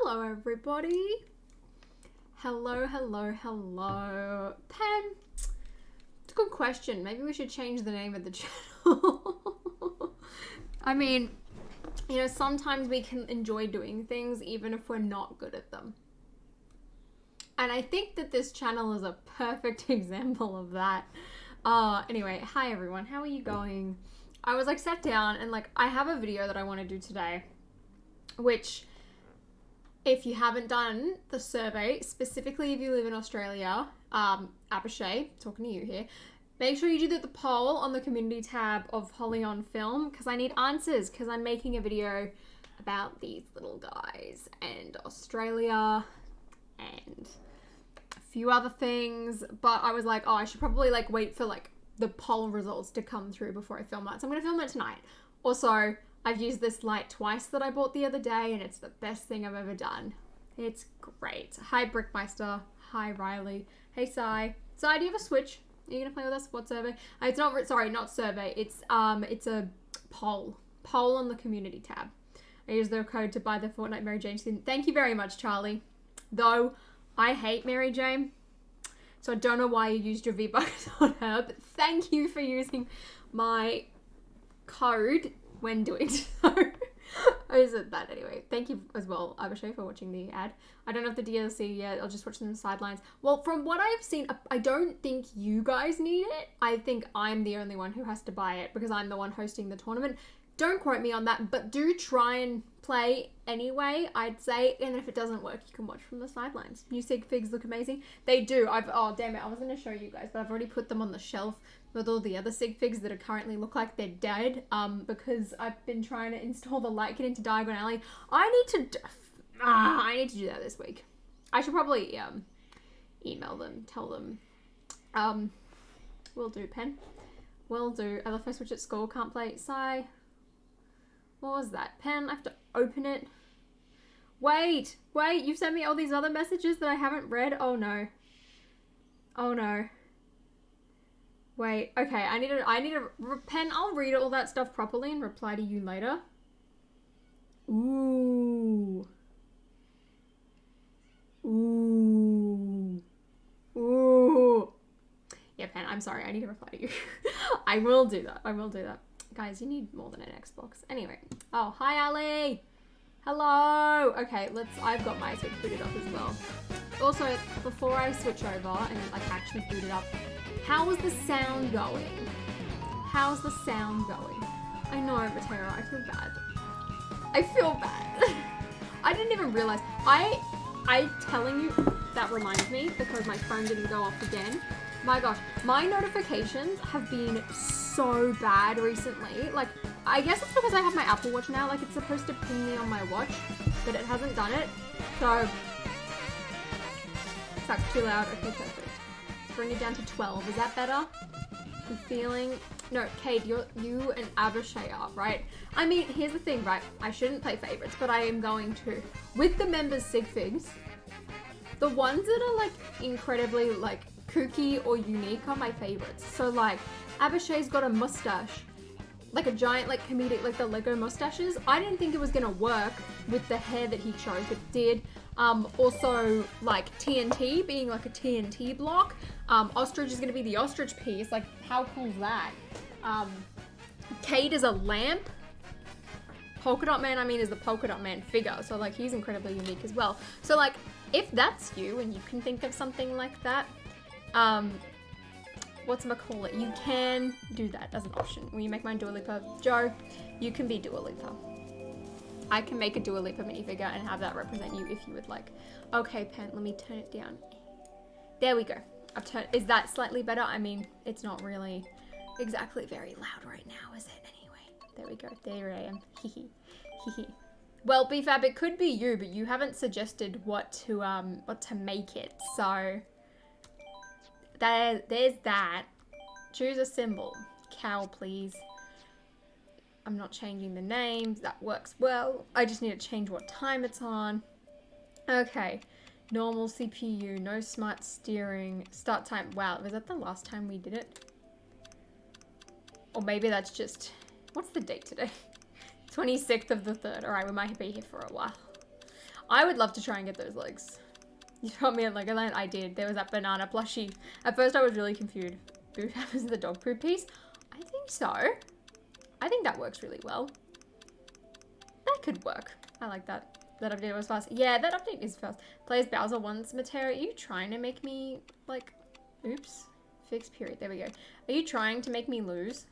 Hello, everybody. Hello. Pen, it's a good question. Maybe we should change the name of the channel. I mean, you know, sometimes we can enjoy doing things even if we're not good at them. And I think that this channel is a perfect example of that. Anyway, hi everyone. How are you going? I was like sat down and like I have a video that I want to do today, which if you haven't done the survey, specifically if you live in Australia, Abishay, talking to you here, make sure you do the poll on the community tab of Holly on Film because I need answers because I'm making a video about these little guys and Australia and a few other things, but I was like, oh, I should probably like wait for like the poll results to come through before I film that. So I'm going to film it tonight. Also, I've used this light twice that I bought the other day and it's the best thing I've ever done. It's great. Hi Brickmeister. Hi Riley. Hey Sai. Sai, do you have a Switch? Are you going to play with us? What survey? It's not, sorry, not survey. It's a poll. Poll on the community tab. I use the code to buy the Fortnite Mary Jane skin. Thank you very much, Charlie. Though, I hate Mary Jane. So I don't know why you used your V-Bucks on her, but thank you for using my code when doing so. I said that anyway. Thank you as well, Abishay, for watching the ad. I don't have the DLC yet. I'll just watch them in the sidelines. Well, from what I've seen, I don't think you guys need it. I think I'm the only one who has to buy it because I'm the one hosting the tournament. Don't quote me on that, but do try and play anyway, I'd say. And if it doesn't work, you can watch from the sidelines. New sig figs look amazing. They do. Oh, damn it. I was going to show you guys, but I've already put them on the shelf with all the other sig figs that are currently look like they're dead. Because I've been trying to install the light kit into Diagon Alley. I need to do that this week. I should probably email them, tell them. Will do, Pen. Will do. I left my Switch at school. Can't play. Sigh. What was that? Pen, I have to open it. Wait, you've sent me all these other messages that I haven't read? Oh no. Oh no. Wait, okay, I need to, Pen, I'll read all that stuff properly and reply to you later. Ooh. Yeah, Pen, I'm sorry, I need to reply to you. I will do that. Guys, you need more than an Xbox. Anyway. Oh, hi, Ali. Hello. Okay, I've got my Switch booted up as well. Also, before I switch over and like actually boot it up, how is the sound going? How's the sound going? I know, Matera, I feel bad. I didn't even realize. I telling you, that reminds me because my phone didn't go off again. My gosh, my notifications have been so bad recently. Like, I guess it's because I have my Apple Watch now. Like, it's supposed to ping me on my watch, but it hasn't done it. So, sucks, too loud. Okay, perfect. Let's bring it down to 12. Is that better? I'm feeling... No, Kate, you and Abishay are, right? I mean, here's the thing, right? I shouldn't play favorites, but I am going to. With the members' sig figs, the ones that are, like, incredibly, like, kooky or unique are my favorites. So like Abishay's got a mustache, like a giant like comedic, like the Lego mustaches. I didn't think it was gonna work with the hair that he chose, but it did. Also like TNT being like a TNT block. Ostrich is gonna be the ostrich piece. Like how cool is that? Kate is a lamp. Polka Dot Man, I mean, is the Polka Dot Man figure. So like he's incredibly unique as well. So like if that's you and you can think of something like that, whatchamacallit, you can do that as an option. When you make mine Dua Lipa, Joe, you can be Dua Lipa. I can make a Dua Lipa minifigure and have that represent you if you would like. Okay, Pen, let me turn it down. There we go. I've turned, is that slightly better? I mean, it's not really exactly very loud right now, is it? Anyway, there we go. There I am. Hee hee. Well, BFAB, it could be you, but you haven't suggested what to make it, so... There's that. Choose a symbol. Cow, please. I'm not changing the names. That works well. I just need to change what time it's on. Okay. Normal CPU. No smart steering. Start time. Wow. Was that the last time we did it? Or maybe that's just... What's the date today? 26th of the 3rd. Alright, we might be here for a while. I would love to try and get those legs. You told me at Legoland? I did. There was that banana plushie. At first I was really confused. Boo happens the dog poo piece? I think so. I think that works really well. That could work. I like that. That update was fast. Yeah, that update is fast. Plays Bowser once. Matera, are you trying to make me, like, oops. Fixed period. There we go. Are you trying to make me lose?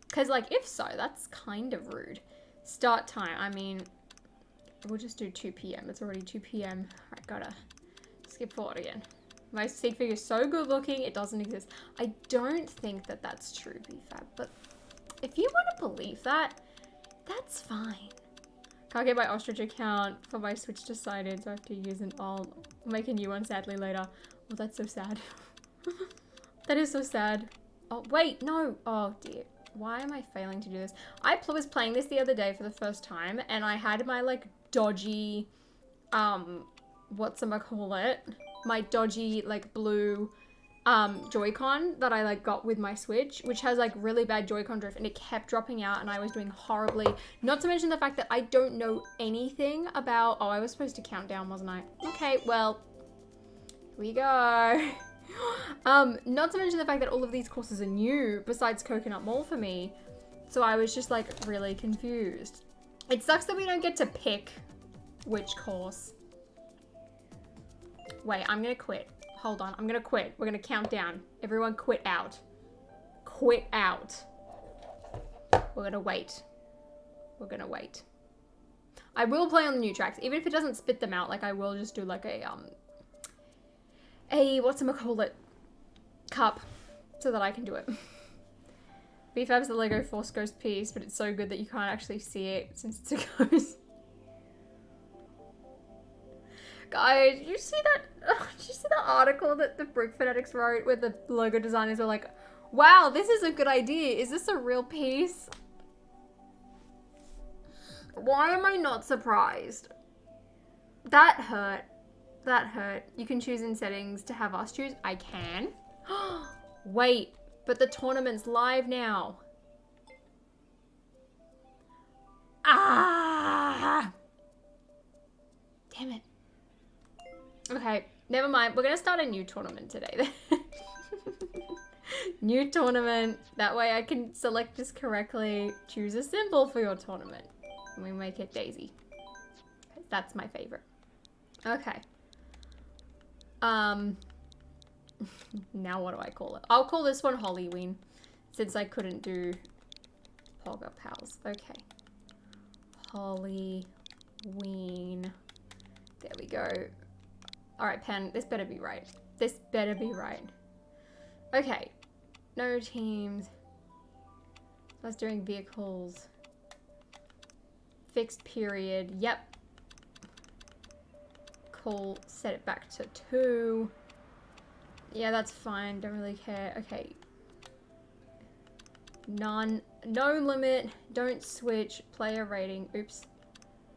Because, like, if so, that's kind of rude. Start time. I mean, we'll just do 2 p.m. It's already 2 p.m. Alright, gotta skip forward again. My seed figure is so good looking, it doesn't exist. I don't think that that's true, BFAB, but if you want to believe that, that's fine. Can't get my ostrich account for my Switch decided, so I have to use an alt. I'll make a new one sadly later. Oh, that's so sad. That is so sad. Oh, wait, no. Oh, dear. Why am I failing to do this? I was playing this the other day for the first time, and I had my, like, dodgy, whatchamacallit? My dodgy, like, blue, Joy-Con that I, like, got with my Switch, which has, like, really bad Joy-Con drift, and it kept dropping out, and I was doing horribly. Not to mention the fact that I don't know anything about... Oh, I was supposed to count down, wasn't I? Okay, well, here we go. Not to mention the fact that all of these courses are new, besides Coconut Mall for me, so I was just, like, really confused. It sucks that we don't get to pick which course. Wait, I'm gonna quit. Hold on, I'm gonna quit. We're gonna count down. Everyone quit out. Quit out. We're gonna wait. We're gonna wait. I will play on the new tracks, even if it doesn't spit them out, like I will just do like a whatchamacallit, cup, so that I can do it. BFAB's the Lego Force Ghost piece, but it's so good that you can't actually see it since it's a ghost. Guys, did you see that? Did you see the article that the Brick Fanatics wrote where the logo designers were like, wow, this is a good idea. Is this a real piece? Why am I not surprised? That hurt. That hurt. You can choose in settings to have us choose. I can. Wait, but the tournament's live now. Ah! Damn it. Okay, never mind. We're gonna start a new tournament today. New tournament. That way I can select this correctly. Choose a symbol for your tournament. And we make it Daisy. That's my favorite. Okay. Now what do I call it? I'll call this one Hollyween, since I couldn't do Pogger Pals. Okay. Hollyween. There we go. Alright, pen. This better be right. This better be right. Okay. No teams. I was doing vehicles. Fixed period. Yep. Cool. Set it back to 2. Yeah, that's fine. Don't really care. Okay. None. No limit. Don't switch. Player rating. Oops.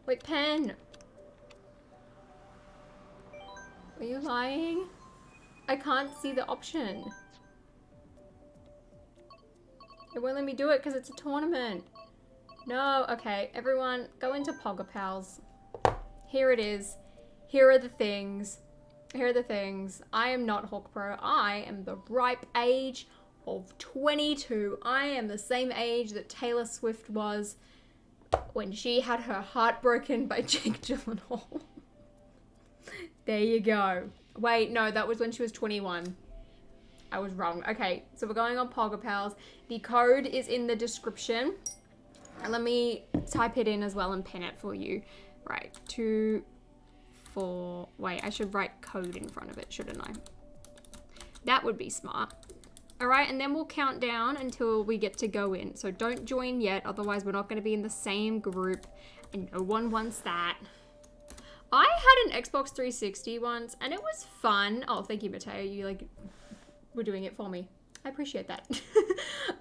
Wait, pen. Are you lying? I can't see the option. It won't let me do it because it's a tournament. No, okay. Everyone, go into Pogger Pals. Here it is. Here are the things. Here are the things. I am not Hawk Pro. I am the ripe age of 22. I am the same age that Taylor Swift was when she had her heart broken by Jake Gyllenhaal. There you go. Wait, no, that was when she was 21. I was wrong. Okay, so we're going on Pogger Pals. The code is in the description. And let me type it in as well and pin it for you. Right, 2, 4. Wait, I should write code in front of it, shouldn't I? That would be smart. All right, and then we'll count down until we get to go in. So don't join yet, otherwise we're not going to be in the same group, and no one wants that. I had an Xbox 360 once, and it was fun. Oh, thank you, Mateo. You, like, were doing it for me. I appreciate that.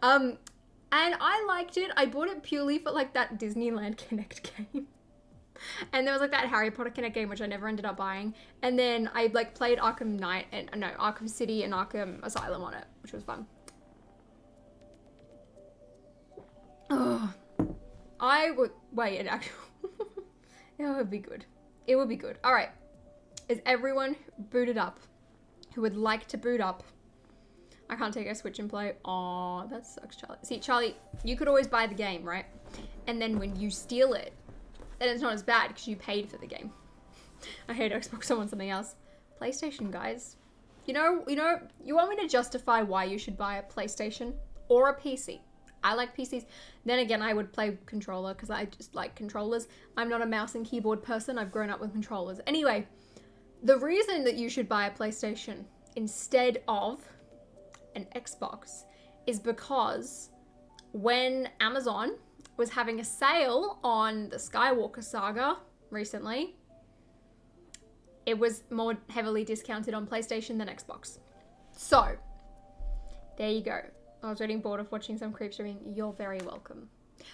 And I liked it. I bought it purely for, like, that Disneyland Connect game. And there was, like, that Harry Potter Connect game, which I never ended up buying. And then I, like, played Arkham Knight, and, no, Arkham City and Arkham Asylum on it, which was fun. Oh. I would, wait, an actual... It would be good. It would be good. All right. Is everyone booted up who would like to boot up? I can't take a Switch and play. Oh, that sucks, Charlie. See, Charlie, you could always buy the game, right? And then when you steal it, then it's not as bad because you paid for the game. I hate Xbox, I want something else. PlayStation, guys. You want me to justify why you should buy a PlayStation or a PC? I like PCs. Then again, I would play controller because I just like controllers. I'm not a mouse and keyboard person. I've grown up with controllers. Anyway, the reason that you should buy a PlayStation instead of an Xbox is because when Amazon was having a sale on the Skywalker Saga recently, it was more heavily discounted on PlayStation than Xbox. So, there you go. I was getting bored of watching some creep streaming. You're very welcome.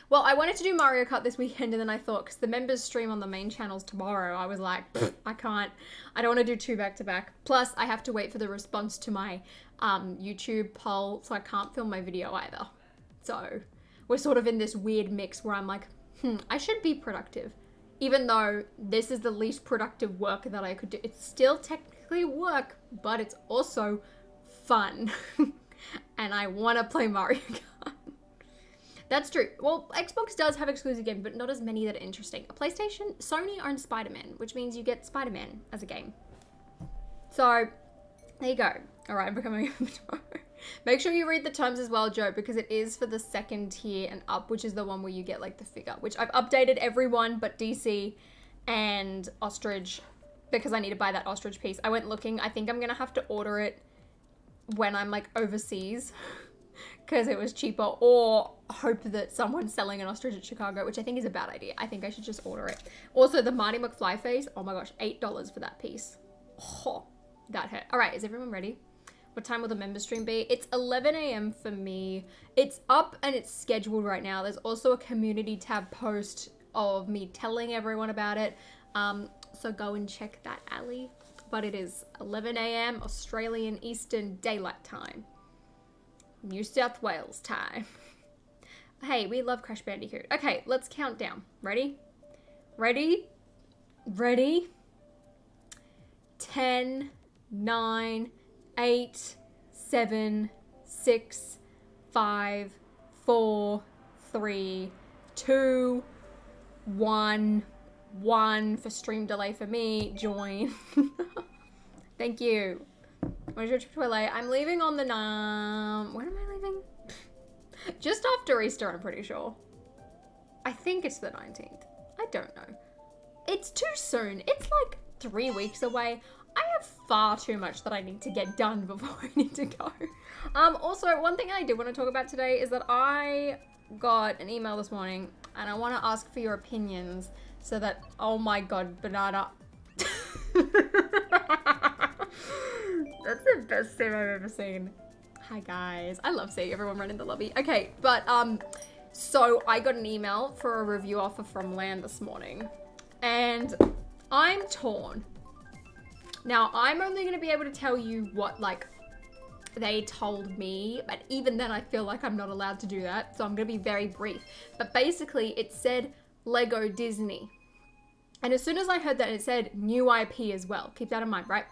Well, I wanted to do Mariokart this weekend, and then I thought, because the members stream on the main channels tomorrow, I was like, I can't. I don't want to do 2 back-to-back. Plus, I have to wait for the response to my YouTube poll, so I can't film my video either. So, we're sort of in this weird mix where I'm like, I should be productive. Even though this is the least productive work that I could do. It's still technically work, but it's also fun. And I want to play Mario Kart. That's true. Well, Xbox does have exclusive games, but not as many that are interesting. A PlayStation, Sony owns Spider-Man, which means you get Spider-Man as a game. So, there you go. All right, I'm becoming a tomorrow. Make sure you read the terms as well, Joe, because it is for the 2nd tier and up, which is the one where you get like the figure, which I've updated everyone but DC and Ostrich because I need to buy that Ostrich piece. I went looking. I think I'm going to have to order it when I'm like overseas because it was cheaper, or hope that someone's selling an Ostrich at Chicago, which I think is a bad idea. I think I should just order it. Also, the Marty McFly face. Oh my gosh, $8 for that piece. Oh, that hurt. All right, is everyone ready? What time will the member stream be? It's 11 a.m. for me. It's up and it's scheduled right now. There's also a community tab post of me telling everyone about it. So go and check that, Ali. But it is 11 a.m. Australian Eastern Daylight Time. New South Wales time. Hey, we love Crash Bandicoot. Okay, let's count down. Ready? Ready? Ready? 10, 9, 8, 7, 6, 5, 4, 3, 2, 1. 1 for stream delay for me. Join. Thank you. When's your trip to LA? I'm leaving on the when am I leaving? Just after Easter, I'm pretty sure. I think it's the 19th. I don't know. It's too soon. It's like 3 weeks away. I have far too much that I need to get done before I need to go. Also, one thing I did want to talk about today is that I got an email this morning and I want to ask for your opinions so that, oh my god, banana. That's the best thing I've ever seen. Hi guys. I love seeing everyone run in the lobby. Okay, but so I got an email for a review offer from Land this morning and I'm torn. Now, I'm only going to be able to tell you what, like, they told me, but even then I feel like I'm not allowed to do that, so I'm going to be very brief. But basically, it said Lego Disney. And as soon as I heard that, it said new IP as well. Keep that in mind, right?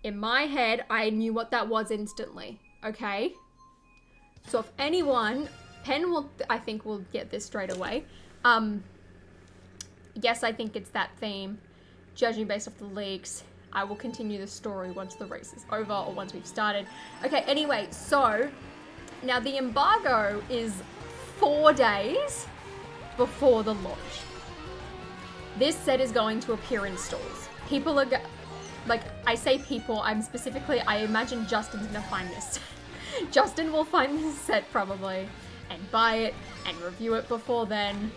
In my head, I knew what that was instantly, okay? So if anyone, Pen will, I think will get this straight away. Yes, I think it's that theme, judging based off the leaks. I will continue the story once the race is over or once we've started. Okay, anyway, so now the embargo is 4 days before the launch. This set is going to appear in stores. People are, like, I say people, I imagine Justin's gonna find this. Justin will find this set probably and buy it and review it before then.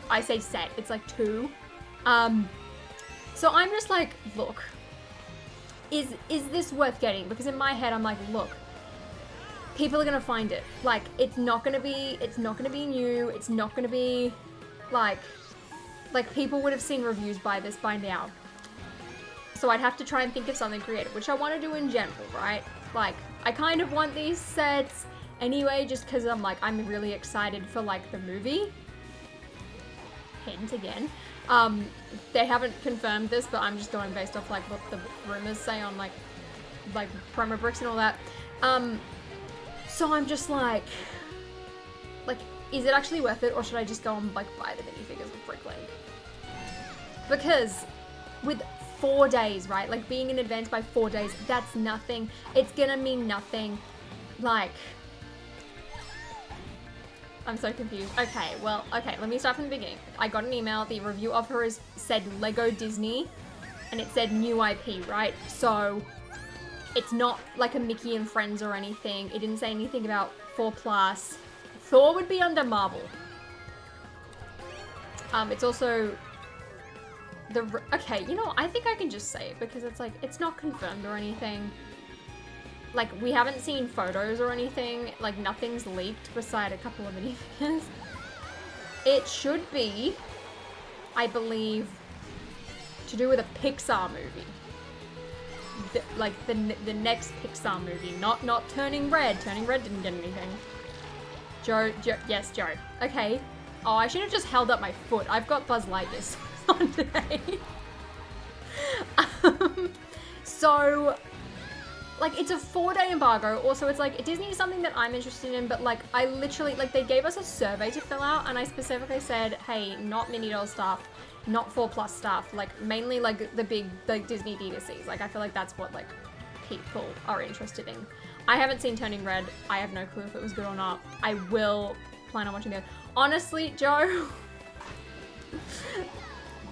I say set, it's like 2. So I'm just like, look, is this worth getting? Because in my head, I'm like, look, people are gonna find it. Like, it's not gonna be new. It's not gonna be like people would have seen reviews by this by now. So I'd have to try and think of something creative, which I want to do in general, right? Like, I kind of want these sets anyway, just because I'm really excited for like the movie. hint again. They haven't confirmed this, but I'm just going based off like what the rumors say on like promo bricks and all that. So I'm just like, is it actually worth it, or should I just go and like buy the minifigures with Brick League? Because with 4 days, right? Like being in advance by 4 days, that's nothing. It's gonna mean nothing. Like, I'm so confused. Okay, well, okay, let me start from the beginning. I got an email. The review of her said Lego Disney, and it said new IP, right? So it's not like a Mickey and Friends or anything. It didn't say anything about 4+. Thor would be under Marvel. It's also okay, you know, I think I can just say it because it's like, it's not confirmed or anything. Like, we haven't seen photos or anything. Like, nothing's leaked beside a couple of minifigures. It should be, I believe, to do with a Pixar movie. The next Pixar movie, not Turning Red. Turning Red didn't get anything. Joe, yes, Joe. Okay. Oh, I should have just held up my foot. I've got Buzz Lightyear on today. So, like, it's a 4-day embargo. Also, it's like, Disney is something that I'm interested in, but like, I literally, like, they gave us a survey to fill out, and I specifically said, hey, not mini doll stuff, not 4+ stuff, like, mainly like the big, like, Disney D2Cs. Like, I feel like that's what, like, people are interested in. I haven't seen Turning Red. I have no clue if it was good or not. I will plan on watching it. Honestly, Joe,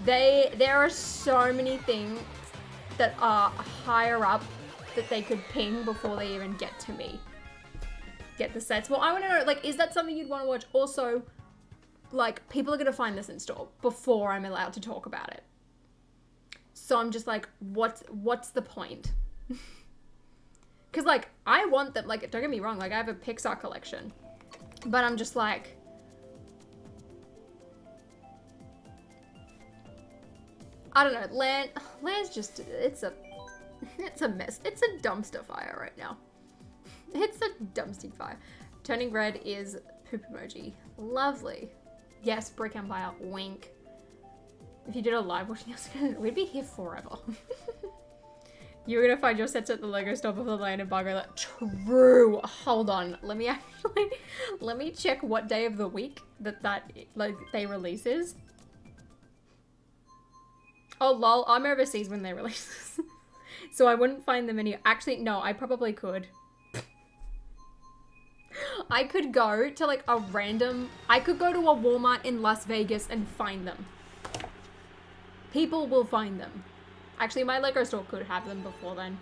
there are so many things that are higher up that they could ping before they even get to me. Get the sets. Well, I want to know, like, is that something you'd want to watch? Also, like, people are going to find this in store before I'm allowed to talk about it. So I'm just like, what's the point? Because, like, I want them, like, don't get me wrong, like, I have a Pixar collection. But I'm just like, I don't know, Land's just, it's a mess. It's a dumpster fire right now. It's a dumpster fire. Turning Red is poop emoji. Lovely. Yes, Brick Empire, wink. If you did a live watching us, we'd be here forever. You're gonna find your sets at the Lego store before the land embargo. Like, true. Hold on. Let me check what day of the week that like they releases. Oh lol, I'm overseas when they release this. So I wouldn't find them any. Actually, no, I probably could. I could go to like a random. I could go to a Walmart in Las Vegas and find them. People will find them. Actually, my Lego store could have them before then.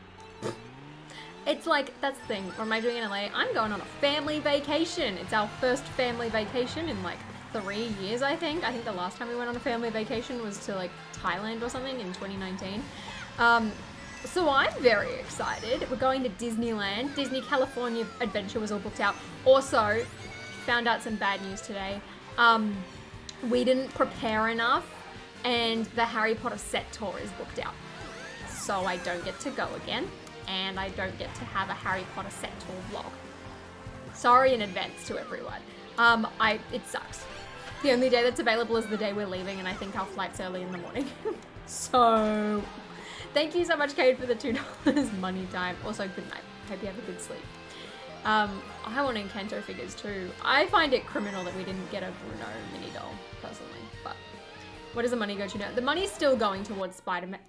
It's like, that's the thing. What am I doing in LA? I'm going on a family vacation. It's our first family vacation in like 3 years, I think. I think the last time we went on a family vacation was to like Thailand or something in 2019. So I'm very excited. We're going to Disneyland. Disney California Adventure was all booked out. Also, found out some bad news today. We didn't prepare enough and the Harry Potter set tour is booked out. So I don't get to go again and I don't get to have a Harry Potter set tour vlog. Sorry in advance to everyone. It sucks. The only day that's available is the day we're leaving and I think our flight's early in the morning. So thank you so much, Kate, for the $2 money time. Also, good night. Hope you have a good sleep. I want Encanto figures too. I find it criminal that we didn't get a Bruno mini doll, personally. But what does the money go to now? The money's still going towards Spider-Man.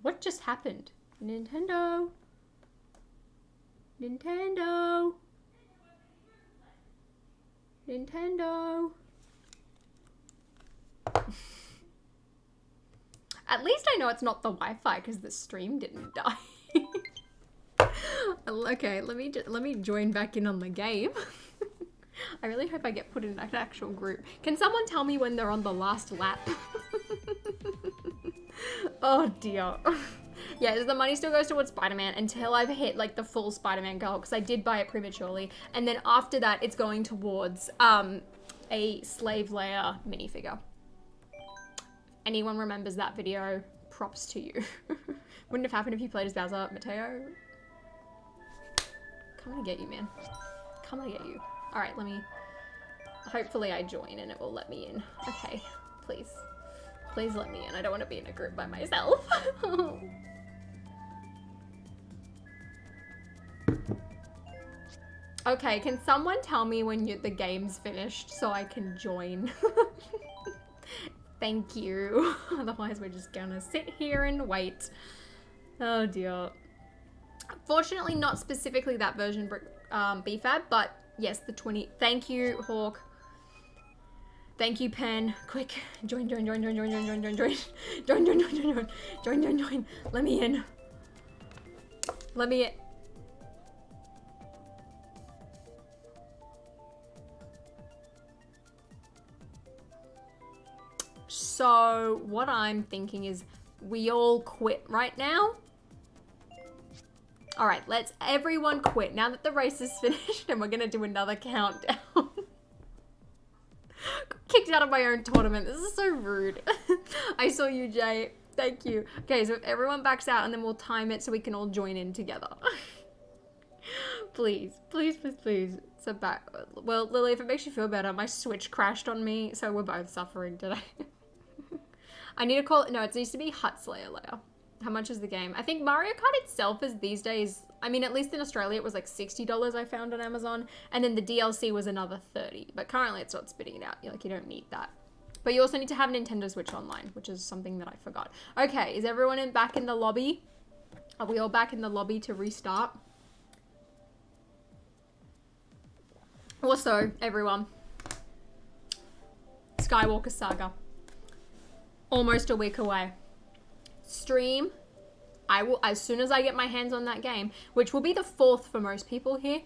What just happened? Nintendo. Nintendo. Nintendo. At least I know it's not the Wi-Fi because the stream didn't die. Okay, let me join back in on the game. I really hope I get put in an actual group. Can someone tell me when they're on the last lap? Oh dear. Yeah, the money still goes towards Spider-Man until I've hit like the full Spider-Man goal because I did buy it prematurely. And then after that, it's going towards a Slave Leia minifigure. Anyone remembers that video, props to you. Wouldn't have happened if you played as Bowser. Mateo, coming to get you, man. Coming to get you. All right, let me Hopefully I join and it will let me in. Okay, please. Please let me in. I don't want to be in a group by myself. Okay, can someone tell me when the game's finished so I can join? Thank you. Otherwise we're just gonna sit here and wait. Oh dear. Fortunately not specifically that version BFAB, but yes, the 20. Thank you, Hawk. Thank you, Pen. Quick, join. Join. Let me in. Let me in. So what I'm thinking is we all quit right now. All right, let's everyone quit now that the race is finished, and we're gonna do another countdown. Kicked out of my own tournament. This is so rude. I saw you, Jay. Thank you. Okay, so if everyone backs out, and then we'll time it so we can all join in together. Please. So back. Well, Lily, if it makes you feel better, my Switch crashed on me, so we're both suffering today. I need to call it. No, it needs to be Hut Slayer layer. How much is the game? I think Mariokart itself is these days, I mean, at least in Australia, it was like $60 I found on Amazon. And then the DLC was another $30. But currently it's not spitting it out. Like, you don't need that. But you also need to have Nintendo Switch Online, which is something that I forgot. Okay, is everyone back in the lobby? Are we all back in the lobby to restart? Also, everyone, Skywalker Saga. Almost a week away. Stream, I will, as soon as I get my hands on that game, which will be the 4th for most people here,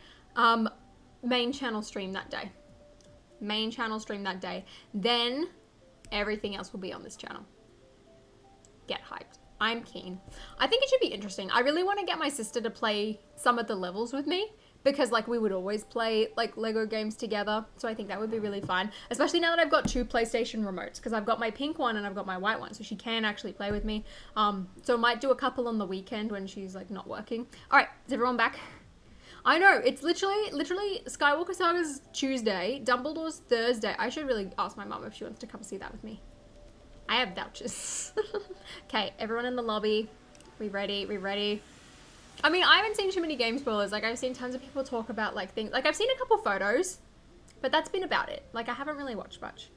main channel stream that day. Main channel stream that day. Then everything else will be on this channel. Get hyped. I'm keen. I think it should be interesting. I really want to get my sister to play some of the levels with me, because like we would always play like Lego games together. So I think that would be really fun, especially now that I've got 2 PlayStation remotes, because I've got my pink one and I've got my white one, so she can actually play with me. So I might do a couple on the weekend when she's like not working. All right, is everyone back? I know, it's literally Skywalker Saga's Tuesday, Dumbledore's Thursday. I should really ask my mum if she wants to come see that with me. I have vouchers. Okay, everyone in the lobby. We ready? We ready? I mean, I haven't seen too many game spoilers. Like, I've seen tons of people talk about, like, things. Like, I've seen a couple photos, but that's been about it. Like, I haven't really watched much.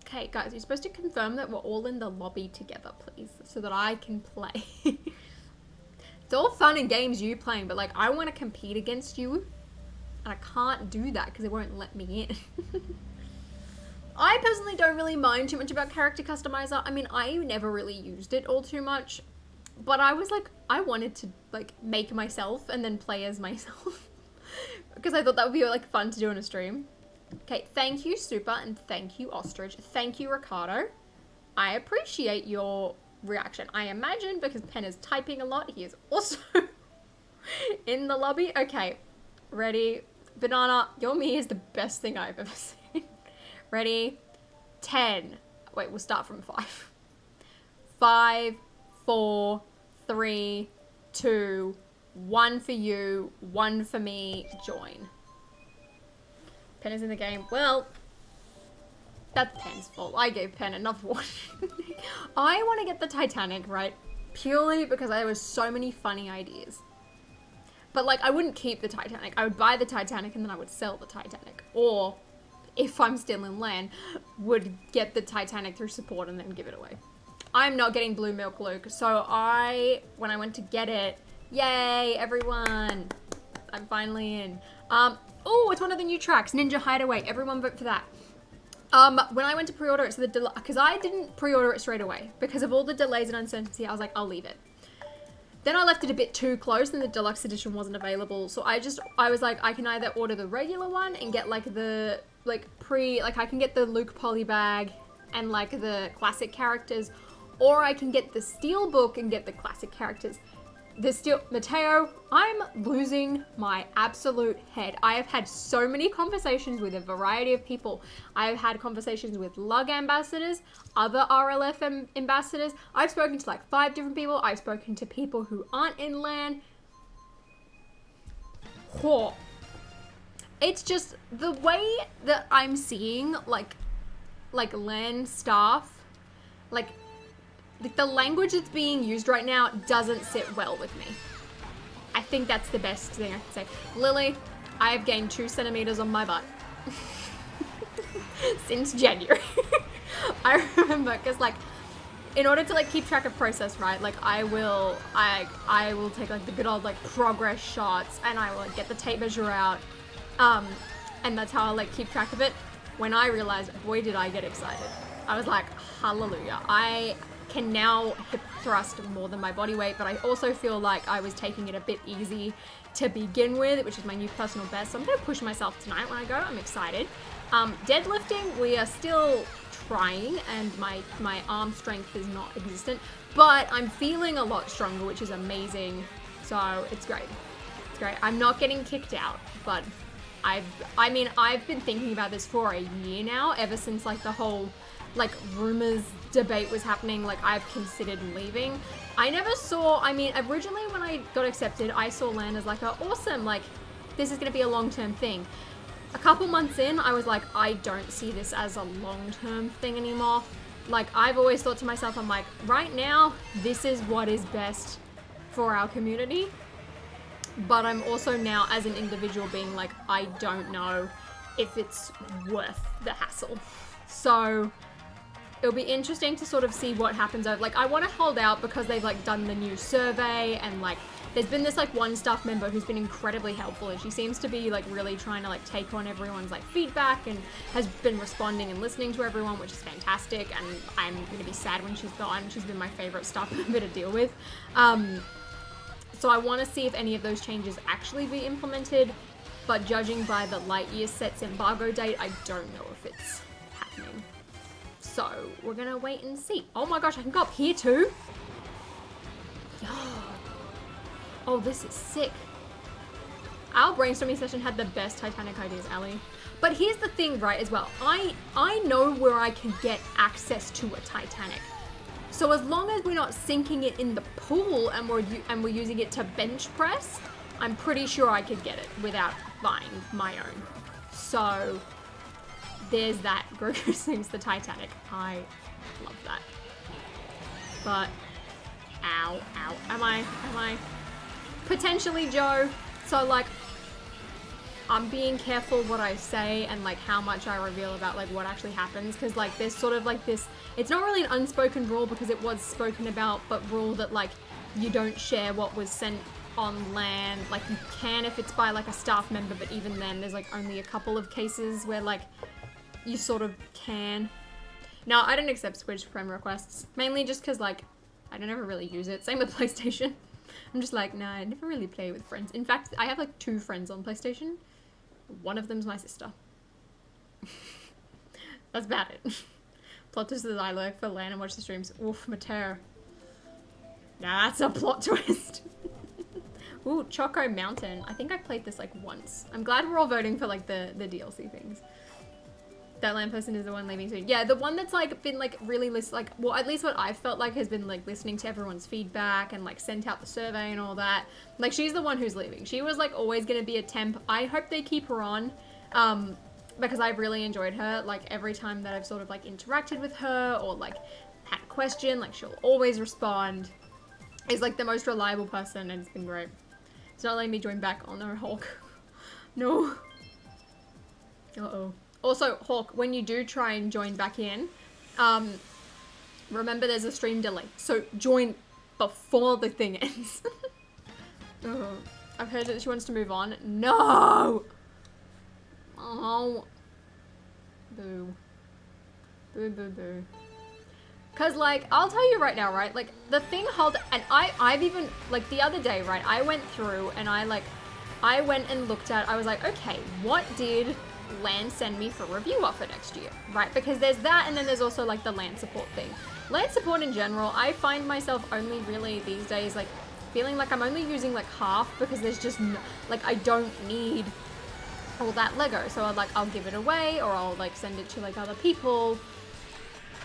Okay, guys, you're supposed to confirm that we're all in the lobby together, please, so that I can play. It's all fun and games you playing, but, like, I want to compete against you, and I can't do that because it won't let me in. I personally don't really mind too much about character customizer. I mean, I never really used it all too much. But I was like, I wanted to like make myself and then play as myself because I thought that would be like fun to do on a stream. Okay, thank you Super and thank you Ostrich. Thank you Ricardo. I appreciate your reaction. I imagine because Pen is typing a lot, he is also in the lobby. Okay, ready? Banana, your me is the best thing I've ever seen. Ready? 10. Wait, we'll start from 5. 5, 4, 3, 2, 1 for you, 1 for me, join. Pen is in the game. Well, that's Pen's fault. I gave Pen enough warning. I want to get the Titanic, right? Purely because there was so many funny ideas. But like, I wouldn't keep the Titanic. I would buy the Titanic and then I would sell the Titanic. Or, if I'm still in LAN, would get the Titanic through support and then give it away. I'm not getting Blue Milk Luke, so when I went to get it, yay, everyone, I'm finally in. Oh, it's one of the new tracks, Ninja Hideaway, everyone vote for that. When I went to pre-order it, so because I didn't pre-order it straight away, because of all the delays and uncertainty, I was like, I'll leave it. Then I left it a bit too close and the deluxe edition wasn't available, so I was like, I can either order the regular one and get like the, I can get the Luke poly bag and like the classic characters, or I can get the Steelbook and get the classic characters. Mateo, I'm losing my absolute head. I have had so many conversations with a variety of people. I've had conversations with LUG ambassadors, other RLF ambassadors. I've spoken to like 5 different people. I've spoken to people who aren't in LAN. it's just the way that I'm seeing like land staff, like the language that's being used right now doesn't sit well with me. I think that's the best thing I can say. Lily, I have gained 2 centimeters on my butt since January. I remember, because like, in order to like keep track of process, right? Like I will take like the good old like progress shots, and I will like, get the tape measure out, and that's how I'll like keep track of it. When I realized, boy, did I get excited. I was like, hallelujah. I can now hip thrust more than my body weight, but I also feel like I was taking it a bit easy to begin with, which is my new personal best. So I'm gonna push myself tonight when I go. I'm excited. Deadlifting, we are still trying, and my arm strength is not existent, but I'm feeling a lot stronger, which is amazing. So it's great. It's great. I'm not getting kicked out, but I've been thinking about this for a year now, ever since like the whole like rumors debate was happening. Like I've considered leaving. I never saw, originally when I got accepted, I saw LAN as like awesome, like this is gonna be a long-term thing. A couple months in, I was like, I don't see this as a long-term thing anymore. Like I've always thought to myself, I'm like, right now, this is what is best for our community. But I'm also now, as an individual, being like, I don't know if it's worth the hassle. So it'll be interesting to sort of see what happens over, like I want to hold out because they've like done the new survey, and like there's been this like one staff member who's been incredibly helpful, and she seems to be like really trying to like take on everyone's like feedback, and has been responding and listening to everyone, which is fantastic. And I'm gonna be sad when she's gone. She's been my favorite staff member to deal with. So I want to see if any of those changes actually be implemented, but judging by the Lightyear set's embargo date, I don't know if it's happening. So we're gonna wait and see. Oh my gosh, I can go up here too. Oh, this is sick. Our brainstorming session had the best Titanic ideas, Ali. But here's the thing, right, as well. I know where I can get access to a Titanic. So as long as we're not sinking it in the pool and we're using it to bench press, I'm pretty sure I could get it without buying my own. So there's that. Grogu sings the Titanic. I love that. But ow. Am I potentially Joe? So like I'm being careful what I say and like how much I reveal about like what actually happens, because like there's sort of like this, it's not really an unspoken rule because it was spoken about, but rule that like you don't share what was sent on land. Like you can if it's by like a staff member, but even then there's like only a couple of cases where like you sort of can. Now I don't accept Squidge friend requests, mainly just because like I don't ever really use it. Same with PlayStation. I'm just like, nah, I never really play with friends. In fact, I have like 2 friends on PlayStation. One of them's my sister. That's about it. Plot twist is I lurk for LAN and watch the streams. Oof, Mateo. Nah, that's a plot twist. Ooh, Choco Mountain. I think I played this like once. I'm glad we're all voting for like the DLC things. That LAN person is the one leaving soon. Yeah, the one that's like been like really like, well, at least what I felt like has been like listening to everyone's feedback and like sent out the survey and all that. Like she's the one who's leaving. She was like always gonna be a temp. I hope they keep her on, because I've really enjoyed her. Like every time that I've sort of like interacted with her or like had a question, like she'll always respond. Is like the most reliable person, and it's been great. It's not letting me join back. Oh no, Hulk. No. Uh-oh. Also, Hawk, when you do try and join back in, remember there's a stream delay. So join before the thing ends. Oh, I've heard that she wants to move on. No! Oh. Boo. Boo, boo, boo. Cause like, I'll tell you right now, right? Like, the thing and I've even, like the other day, right? I went through and I went and looked at, I was like, okay, what did LAN send me for review offer next year, right? Because there's that, and then there's also like the LAN support thing. LAN support in general, I find myself only really these days like feeling like I'm only using like half, because there's just no, like I don't need all that Lego. So I'll give it away, or I'll like send it to like other people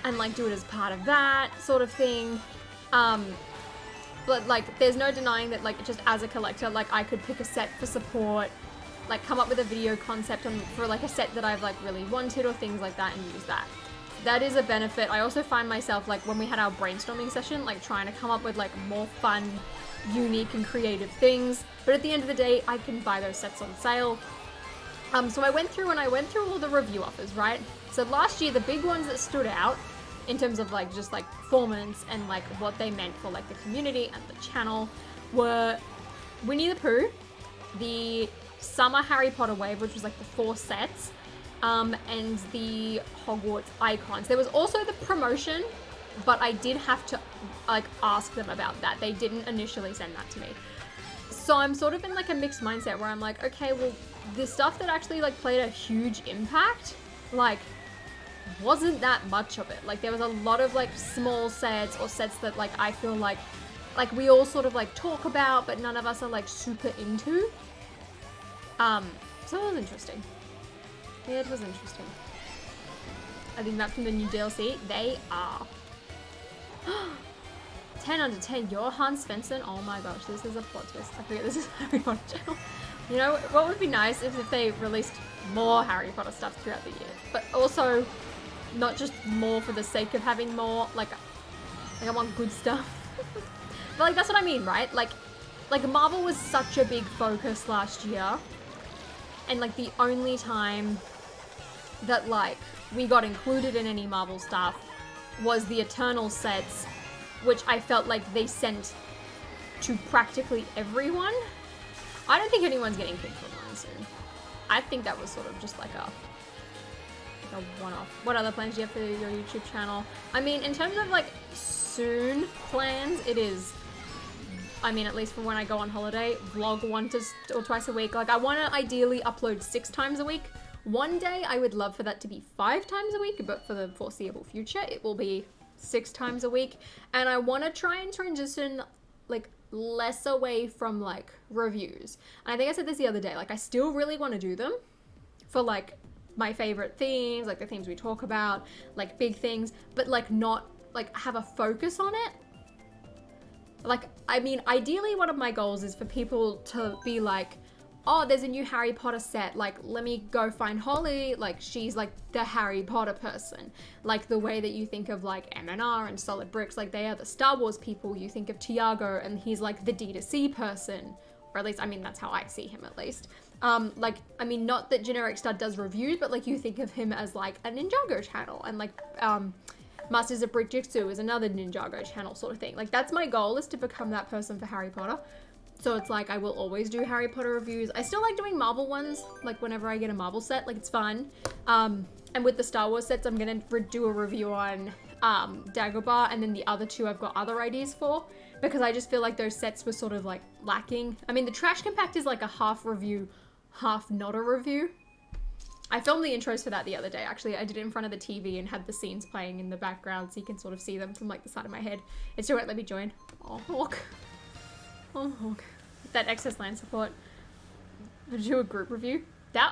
and like do it as part of that sort of thing. But like there's no denying that like just as a collector, like I could pick a set for support like come up with a video concept for like a set that I've like really wanted or things like that and use that. That is a benefit. I also find myself like when we had our brainstorming session, like trying to come up with like more fun, unique and creative things. But at the end of the day, I can buy those sets on sale. So I went through all the review offers, right? So last year, the big ones that stood out in terms of like just like performance and like what they meant for like the community and the channel were Winnie the Pooh, the Summer Harry Potter wave, which was like the 4 sets, and the Hogwarts icons. There was also the promotion, but I did have to like ask them about that. They didn't initially send that to me. So I'm sort of in like a mixed mindset where I'm like, okay, well, the stuff that actually like played a huge impact, like wasn't that much of it. Like there was a lot of like small sets or sets that like I feel like we all sort of like talk about, but none of us are like super into. So it was interesting. Yeah, it was interesting. I think that's from the new DLC. They are 10 under 10. You're Hans Svensson. Oh my gosh, this is a plot twist. I forget this is Harry Potter channel. You know, what would be nice is if they released more Harry Potter stuff throughout the year. But also, not just more for the sake of having more. Like I want good stuff. But like, that's what I mean, right? Like Marvel was such a big focus last year. And like the only time that like we got included in any Marvel stuff was the Eternal sets, which I felt like they sent to practically everyone. I don't think anyone's getting kicked from mine soon. I think that was sort of just like a one-off. What other plans do you have for your YouTube channel? I mean, in terms of like soon plans, it is, I mean, at least for when I go on holiday, vlog 1 or twice a week. Like I want to ideally upload 6 times a week. One day I would love for that to be 5 times a week, but for the foreseeable future, it will be 6 times a week. And I want to try and transition like less away from like reviews. And I think I said this the other day, like I still really want to do them for like my favorite themes, like the themes we talk about, like big things, but like not like have a focus on it. Like, I mean, ideally one of my goals is for people to be like, oh, there's a new Harry Potter set, like, let me go find Holly, like, she's like the Harry Potter person. Like the way that you think of like M&R and Solid Bricks, like they are the Star Wars people. You think of Tiago and he's like the D2C person, or at least, I mean, that's how I see him at least. Like, I mean, not that Generic Stud does reviews, but like you think of him as like a Ninjago channel, and like, Masters of Brick Jitsu is another Ninjago channel sort of thing. Like that's my goal, is to become that person for Harry Potter. So it's like I will always do Harry Potter reviews. I still like doing Marvel ones, like whenever I get a Marvel set, like it's fun. And with the Star Wars sets, I'm gonna do a review on Dagobah, and then the other 2 I've got other ideas for, because I just feel like those sets were sort of like lacking. I mean, the Trash Compact is like a half review, half not a review. I filmed the intros for that the other day, actually. I did it in front of the TV and had the scenes playing in the background so you can sort of see them from like the side of my head. It still won't let me join. Oh, Hawk. Oh, Hawk. That excess land support. Would you do a group review?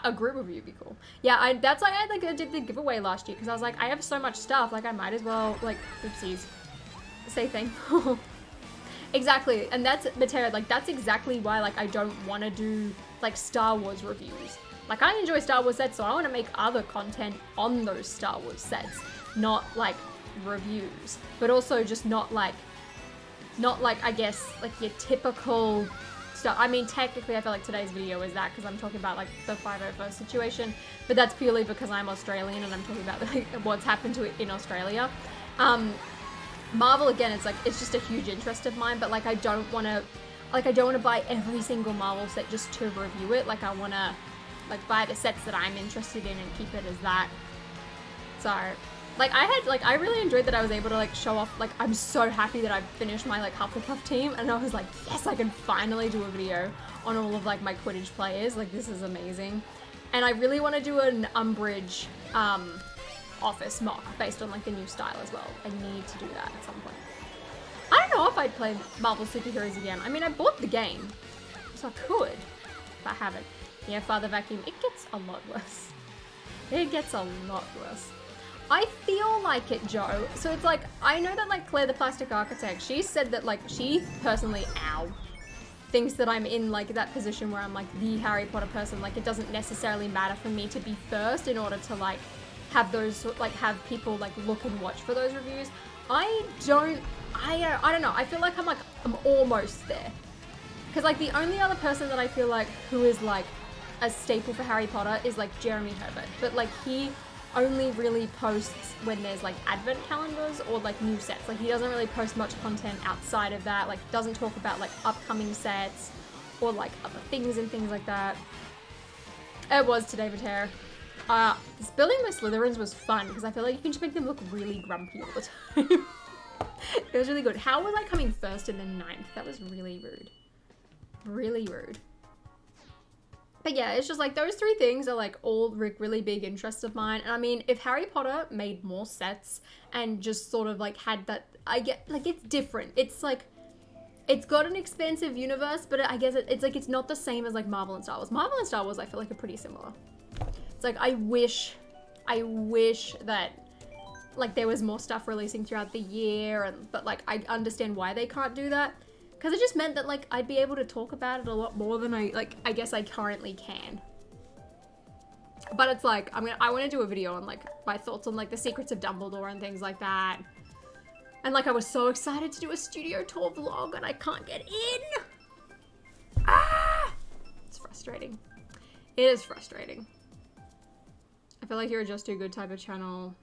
A group review would be cool. Yeah, that's why I did the giveaway last year, because I was like, I have so much stuff, like I might as well, like, oopsies, say thankful. Exactly, and that's, Matera, like that's exactly why like I don't want to do like Star Wars reviews. Like I enjoy Star Wars sets, so I want to make other content on those Star Wars sets, not like reviews, but also just not like I guess like your typical stuff. I mean, technically I feel like today's video is that, because I'm talking about like the 501st situation, but that's purely because I'm Australian and I'm talking about like, what's happened to it in Australia. Marvel, again, it's like, it's just a huge interest of mine, but like I don't want to buy every single Marvel set just to review it. Like I want to like buy the sets that I'm interested in and keep it as that. So like I really enjoyed that I was able to like show off, like I'm so happy that I finished my like Hufflepuff team, and I was like, yes, I can finally do a video on all of like my Quidditch players. Like this is amazing. And I really want to do an Umbridge office mock based on like the new style as well. I need to do that at some point. I don't know if I'd play Marvel Superheroes again. I mean, I bought the game, so I could, but I haven't. Yeah, Father Vacuum, it gets a lot worse. It gets a lot worse. I feel like it, Joe. So it's like, I know that like Claire the Plastic Architect, she said that like she personally, thinks that I'm in like that position where I'm like the Harry Potter person. Like it doesn't necessarily matter for me to be first in order to like have those, like have people like look and watch for those reviews. I don't know. I feel like I'm almost there. Because like the only other person that I feel like who is like a staple for Harry Potter is like Jeremy Herbert. But like he only really posts when there's like advent calendars or like new sets. Like he doesn't really post much content outside of that. Like doesn't talk about like upcoming sets or like other things and things like that. It was today, Viterra. Building my Slytherins was fun because I feel like you can just make them look really grumpy all the time. It was really good. How was I coming first and then 9th? That was really rude. Really rude. But yeah, it's just like those 3 things are like all really big interests of mine. And I mean, if Harry Potter made more sets and just sort of like had that, I get like it's different. It's like, it's got an expansive universe, but I guess it's like, it's not the same as like Marvel and Star Wars. Marvel and Star Wars I feel like are pretty similar. It's like, I wish that like there was more stuff releasing throughout the year, but like I understand why they can't do that. Because it just meant that like I'd be able to talk about it a lot more than I guess I currently can. But it's like, I want to do a video on like my thoughts on like the secrets of Dumbledore and things like that. And like I was so excited to do a studio tour vlog and I can't get in. Ah! It's frustrating. It is frustrating. I feel like you're a Just Too Good type of channel.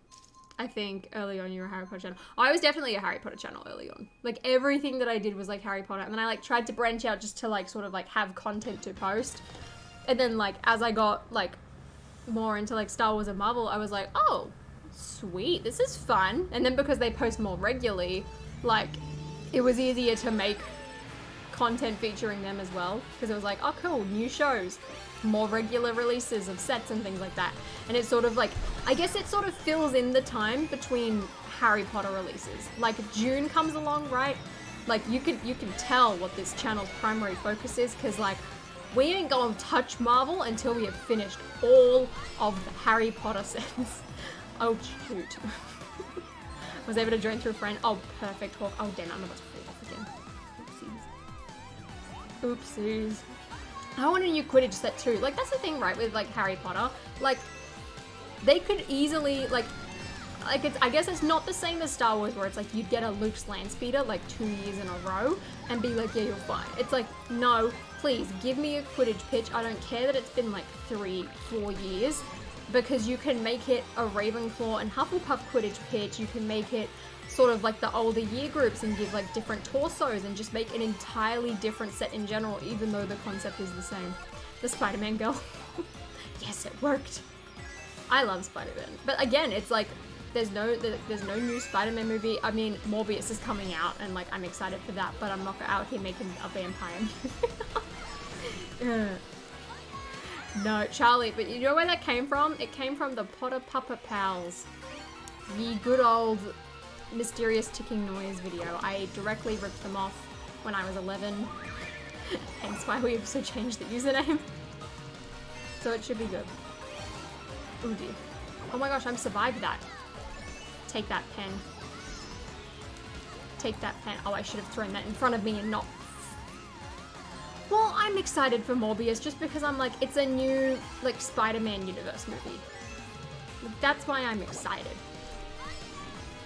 I think early on you were a Harry Potter channel. I was definitely a Harry Potter channel early on. Like everything that I did was like Harry Potter. And then I like tried to branch out just to like sort of like have content to post. And then like as I got like more into like Star Wars and Marvel, I was like, oh, sweet, this is fun. And then because they post more regularly, like it was easier to make content featuring them as well. Because it was like, oh cool, new shows. More regular releases of sets and things like that. And it's sort of like, I guess it sort of fills in the time between Harry Potter releases. Like June comes along, right? Like you can tell what this channel's primary focus is, because like we ain't gonna touch Marvel until we have finished all of the Harry Potter sets. Oh shoot. I was able to join through a friend. Oh perfect. Oh damn, I'm about to fall off again. Oopsies. Oopsies. I want a new Quidditch set too. Like that's the thing, right, with like Harry Potter. Like they could easily like it's, I guess it's not the same as Star Wars where it's like you'd get a Luke's Landspeeder like 2 years in a row and be like, yeah, you're fine. It's like, no, please give me a Quidditch pitch. I don't care that it's been like 3-4 years, because you can make it a Ravenclaw and Hufflepuff Quidditch pitch. You can make it sort of like the older year groups and give like different torsos and just make an entirely different set in general, even though the concept is the same. The Spider-Man girl. Yes, it worked. I love Spider-Man. But again, it's like there's no new Spider-Man movie. I mean, Morbius is coming out and like I'm excited for that, but I'm not out here making a vampire movie. No, Charlie, but you know where that came from? It came from the Potter Puppet Pals. Ye good old mysterious ticking noise video. I directly ripped them off when I was 11. Hence why we also changed the username. So it should be good. Oh dear. Oh my gosh, I've survived that. Take that pen. Take that pen. Oh, I should have thrown that in front of me and not... Well, I'm excited for Morbius just because I'm like, it's a new, like, Spider-Man universe movie. That's why I'm excited.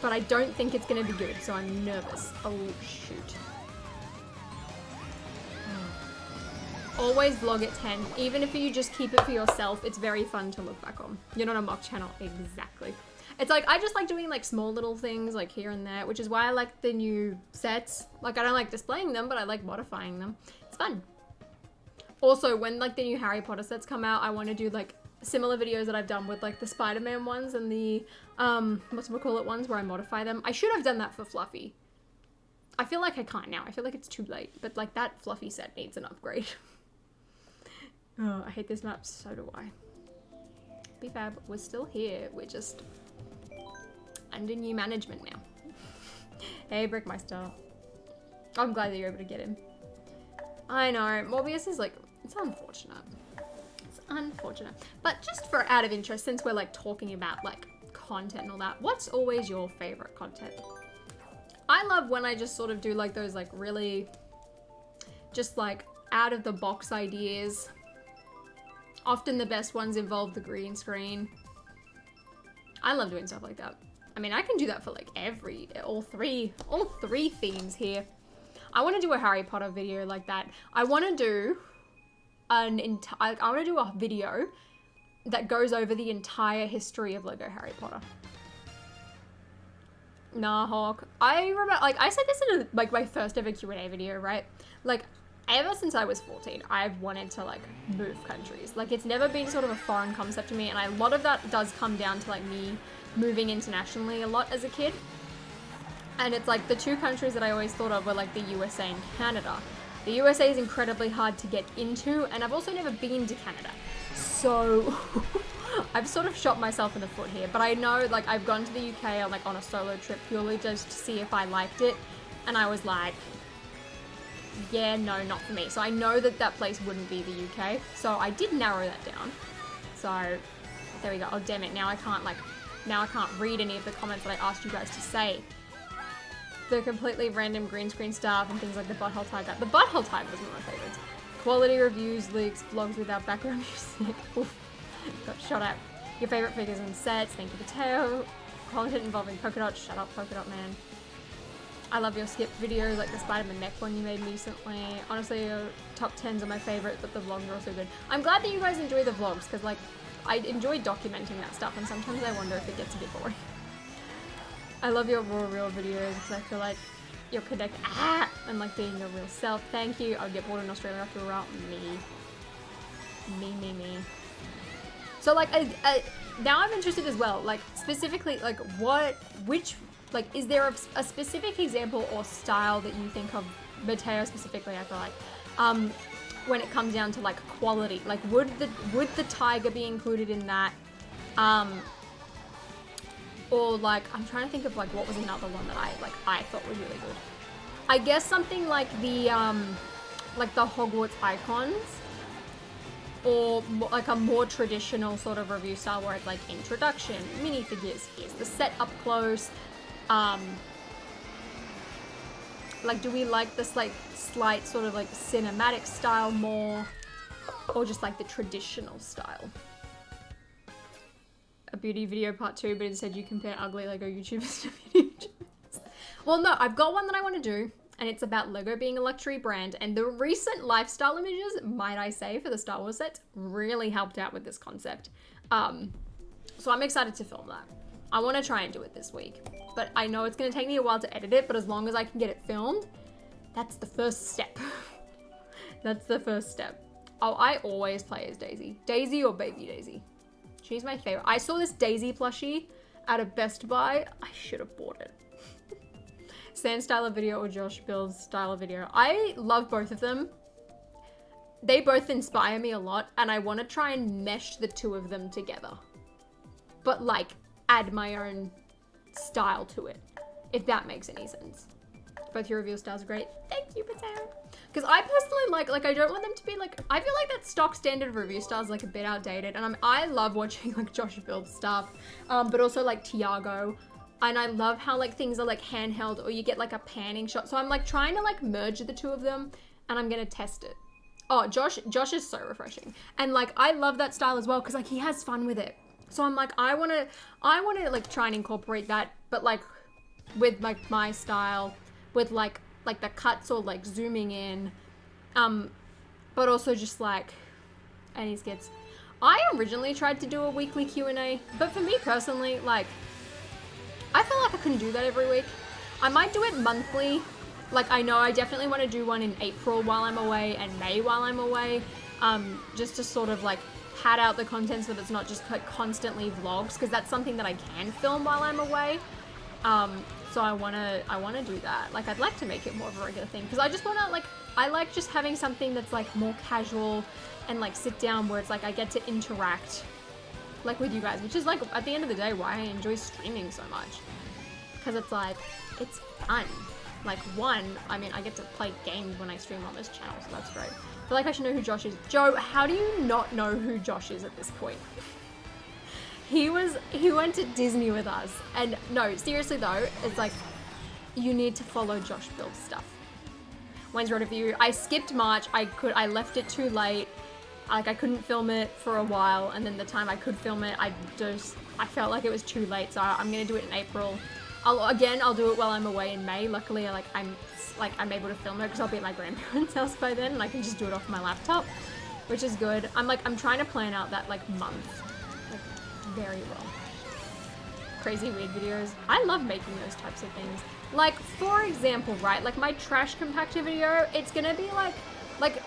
But I don't think it's gonna be good, so I'm nervous. Oh, shoot. Always vlog at 10. Even if you just keep it for yourself, it's very fun to look back on. You're not a mock channel. Exactly. It's like, I just like doing like small little things like here and there, which is why I like the new sets. Like I don't like displaying them, but I like modifying them. It's fun. Also, when like the new Harry Potter sets come out, I want to do like similar videos that I've done with like the Spider-Man ones and the, whatchamacallit ones where I modify them. I should have done that for Fluffy. I feel like I can't now. I feel like it's too late, but like that Fluffy set needs an upgrade. Oh, I hate this map. So do I. BFAB, we're still here. We're just under new management now. Hey, Brickmeister. I'm glad that you're able to get him. I know, Morbius is like, it's unfortunate. It's unfortunate. But just for out of interest, since we're like talking about like content and all that, what's always your favorite content? I love when I just sort of do like those like really just like out of the box ideas. Often the best ones involve the green screen. I love doing stuff like that. I mean, I can do that for like all three themes here. I want to do a Harry Potter video like that. I want to do a video that goes over the entire history of Lego Harry Potter. Nah, Hawk. I remember, like, I said this in like my first ever Q&A video, right? Like, ever since I was 14, I've wanted to like move countries. Like, it's never been sort of a foreign concept to me, and a lot of that does come down to like me moving internationally a lot as a kid. And it's like the two countries that I always thought of were like the USA and Canada. The USA is incredibly hard to get into, and I've also never been to Canada. So I've sort of shot myself in the foot here, but I know like I've gone to the UK on a solo trip purely just to see if I liked it, and I was like, yeah, no, not for me. So I know that that place wouldn't be the UK, so I did narrow that down. So there we go. Oh damn it, now I can't read any of the comments that I asked you guys to say. The completely random green screen stuff and things like the butthole tag. The butthole tag was one of my favorites. Quality reviews, leaks, vlogs without background music. Oof. Got shot at. Your favorite figures and sets. Thank you, Mateo. Content involving polka dot. Shut up, polka dot man. I love your skip videos, like the Spider-Man neck one you made recently. Honestly, your top 10s are my favorite, but the vlogs are also good. I'm glad that you guys enjoy the vlogs, because like I enjoy documenting that stuff, and sometimes I wonder if it gets a bit boring. I love your raw real videos because I feel like you're connected and like being your real self. Thank you. I'll get bored in Australia after a while. Me. So like now I'm interested as well, like specifically like is there a specific example or style that you think of, Mateo specifically, I feel like, when it comes down to like quality, like would the tiger be included in that? Or like, I'm trying to think of like what was another one that I thought was really good. I guess something like the Hogwarts icons, or like a more traditional sort of review style where it's like introduction, minifigures, here's the set up close. Like, do we like this like slight sort of like cinematic style more, or just like the traditional style? A beauty video part 2, but instead you compare ugly Lego YouTubers to beauty YouTubers. Well, no, I've got one that I want to do, and it's about Lego being a luxury brand, and the recent lifestyle images, might I say, for the Star Wars sets really helped out with this concept. So I'm excited to film that. I want to try and do it this week, but I know it's going to take me a while to edit it, but as long as I can get it filmed, that's the first step. That's the first step. Oh, I always play as Daisy. Daisy or Baby Daisy. She's my favorite. I saw this Daisy plushie at a Best Buy. I should have bought it. Sam style of video or Josh Build's style of video. I love both of them. They both inspire me a lot, and I want to try and mesh the two of them together. But like, add my own style to it, if that makes any sense. Both your review styles are great. Thank you, Mateo. Because I personally like I don't want them to be like, I feel like that stock standard review style is like a bit outdated, and I love watching like Josh Build stuff, but also like Tiago, and I love how like things are like handheld, or you get like a panning shot. So I'm like trying to like merge the two of them, and I'm gonna test it. Oh, Josh is so refreshing, and like I love that style as well because like he has fun with it. So I'm like, I wanna like try and incorporate that, but like with like my style, with like the cuts or like zooming in, but also just like any skits. I originally tried to do a weekly Q&A, but for me personally, like I feel like I couldn't do that every week. I might do it monthly. Like I know I definitely want to do one in April while I'm away and May while I'm away, just to sort of like pad out the content so that it's not just like constantly vlogs, because that's something that I can film while I'm away. So I wanna do that. Like I'd like to make it more of a regular thing, because I just wanna like, I like just having something that's like more casual and like sit down where it's like I get to interact like with you guys, which is like at the end of the day why I enjoy streaming so much, because it's like it's fun. Like I mean I get to play games when I stream on this channel, so that's great. I feel like I should know who Josh is. Joe, how do you not know who Josh is at this point? He went to Disney with us, and no, seriously though, it's like, you need to follow Josh Build stuff. Wayne's World review. I skipped March. I left it too late. Like, I couldn't film it for a while, and then the time I could film it, I felt like it was too late, so I'm gonna do it in April. I'll do it while I'm away in May. Luckily, I'm able to film it because I'll be at my grandparents' house by then, and I can just do it off my laptop, which is good. I'm trying to plan out that, like, month. Like, very well. Crazy weird videos. I love making those types of things. Like, for example, right, like my trash compactor video, it's gonna be like,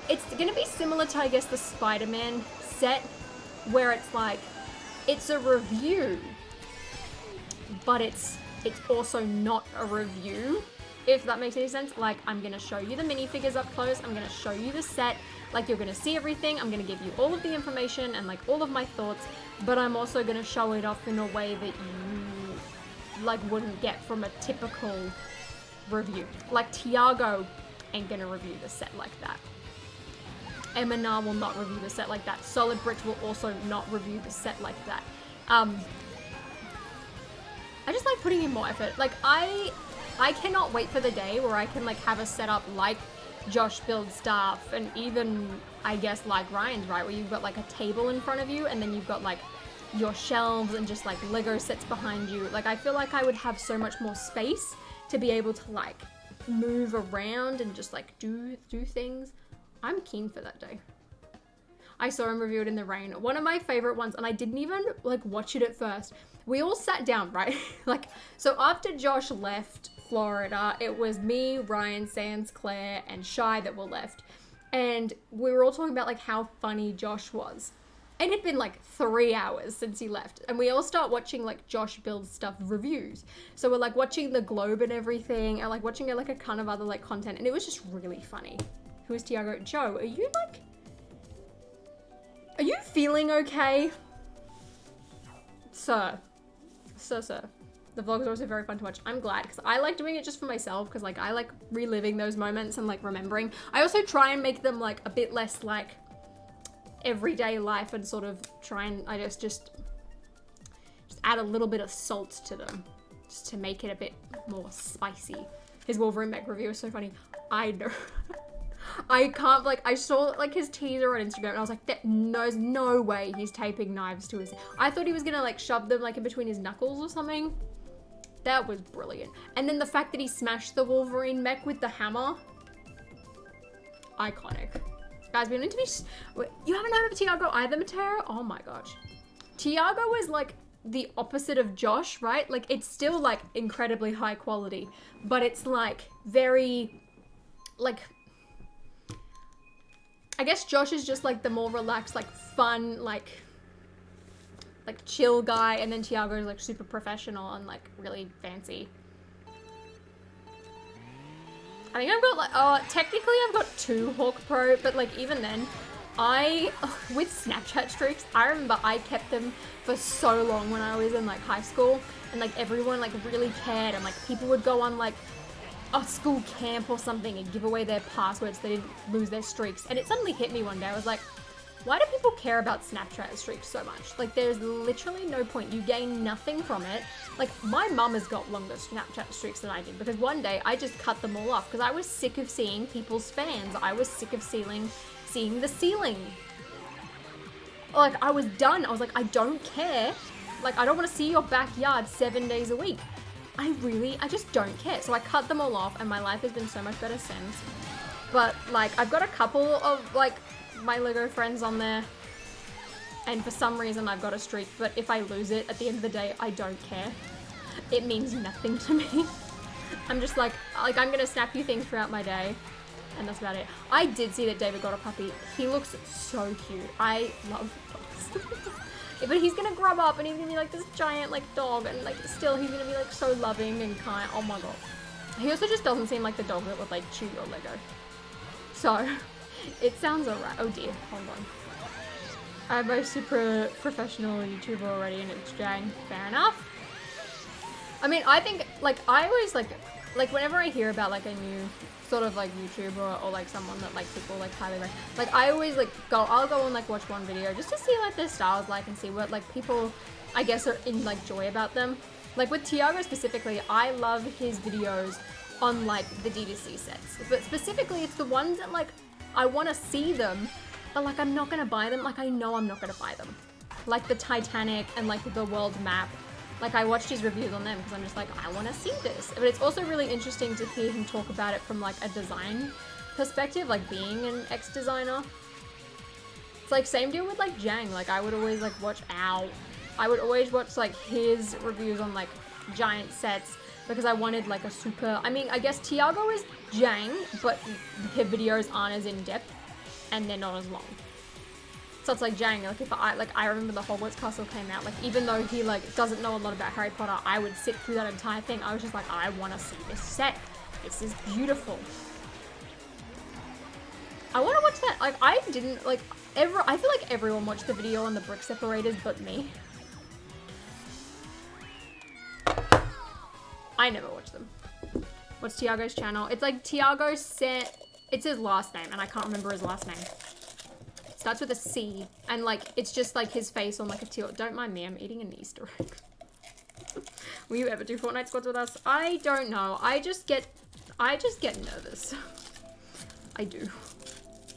it's gonna be similar to, I guess, the Spider-Man set, where it's like, it's a review, but it's also not a review, if that makes any sense. Like, I'm gonna show you the minifigures up close, I'm gonna show you the set, like, you're gonna see everything, I'm gonna give you all of the information and, like, all of my thoughts, but I'm also gonna show it off in a way that you, like, wouldn't get from a typical review. Like, Tiago ain't gonna review the set like that. Eminar will not review the set like that. Solid Bricks will also not review the set like that. I just like putting in more effort. Like, I cannot wait for the day where I can, like, have a setup like Josh builds stuff, and even, I guess, like Ryan's, right, where you've got, like, a table in front of you, and then you've got, like, your shelves and just, like, Lego sets behind you. Like, I feel like I would have so much more space to be able to, like, move around and just, like, do things. I'm keen for that day. I saw him review it in the rain. One of my favorite ones, and I didn't even, like, watch it at first. We all sat down, right? Like, so after Josh left Florida, it was me, Ryan, Sans, Claire, and Shy that were left. And we were all talking about, like, how funny Josh was. And it'd been, like, 3 hours since he left. And we all start watching, like, Josh builds stuff reviews. So we're, like, watching The Globe and everything, and, like, watching, like, a ton of other, like, content. And it was just really funny. Who is Tiago? Joe, are you, like... Are you feeling okay? Sir. The vlogs are also very fun to watch. I'm glad, because I like doing it just for myself, because, like, I like reliving those moments and, like, remembering. I also try and make them, like, a bit less, like, everyday life, and sort of try and, I guess, just add a little bit of salt to them, just to make it a bit more spicy. His Wolverine mech review is so funny. I know. I can't, like, I saw, like, his teaser on Instagram, and I was like, there's no way he's taping knives to his... I thought he was gonna, like, shove them, like, in between his knuckles or something. That was brilliant. And then the fact that he smashed the Wolverine mech with the hammer. Iconic. Guys, we need to be... You haven't heard of Tiago either, Mateo? Oh my gosh. Tiago is, like, the opposite of Josh, right? Like, it's still, like, incredibly high quality, but it's, like, very, like... I guess Josh is just, like, the more relaxed, like, fun, like chill guy, and then Tiago is, like, super professional and, like, really fancy. I think I've got, like, technically I've got 2 Hawk Pro, but, like, even then, with Snapchat streaks, I remember I kept them for so long when I was in, like, high school, and, like, everyone, like, really cared, and, like, people would go on, like, a school camp or something and give away their passwords so they didn't lose their streaks. And it suddenly hit me one day. I was like, why do people care about Snapchat streaks so much? Like, there's literally no point. You gain nothing from it. Like, my mum has got longer Snapchat streaks than I did, because one day I just cut them all off because I was sick of seeing people's fans. I was sick of seeing the ceiling. Like, I was done. I was like, I don't care. Like, I don't want to see your backyard 7 days a week. I just don't care. So I cut them all off, and my life has been so much better since. But, like, I've got a couple of, like, my Lego friends on there, and for some reason I've got a streak, but if I lose it at the end of the day, I don't care. It means nothing to me. I'm just like, I'm gonna snap you things throughout my day, and that's about it. I did see that David got a puppy. He looks so cute. I love dogs. But he's gonna grow up and he's gonna be like this giant, like, dog, and, like, still he's gonna be, like, so loving and kind. Oh my god. He also just doesn't seem like the dog that would, like, chew your Lego. So, it sounds alright. Oh dear, hold on. I'm a super professional YouTuber already and it's Jane. Fair enough. I mean, I think, like, I always, like, whenever I hear about, like, a new sort of, like, YouTuber or, like, someone that, like, people, like, highly rate, like, I always, like, I'll go and, like, watch one video just to see, like, their styles like, and see what, like, people, I guess, are in, like, joy about them. Like, with Tiago specifically, I love his videos on like the D2C sets. But specifically, it's the ones that like, I want to see them, but like I'm not going to buy them. Like I know I'm not going to buy them. Like the Titanic and like the world map. Like I watched his reviews on them because I'm just like, I want to see this. But it's also really interesting to hear him talk about it from like a design perspective, like being an ex-designer. It's like same deal with like Jang. Like I would always like watch I would always watch like his reviews on like giant sets because I wanted like a super, I mean, I guess Tiago is Jang, but his videos aren't as in-depth and they're not as long. So it's like Jang, like if I remember the Hogwarts Castle came out, like even though he like doesn't know a lot about Harry Potter, I would sit through that entire thing. I was just like, I want to see this set. This is beautiful. I want to watch that. Like I didn't like I feel like everyone watched the video on the brick separators but me. I never watched them. What's Tiago's channel? It's like Tiago said, it's his last name and I can't remember his last name. Starts with a C, and like it's just like his face on like a teal. Don't mind me, I'm eating an Easter egg. Will you ever do Fortnite squads with us? I don't know. I just get nervous. I do.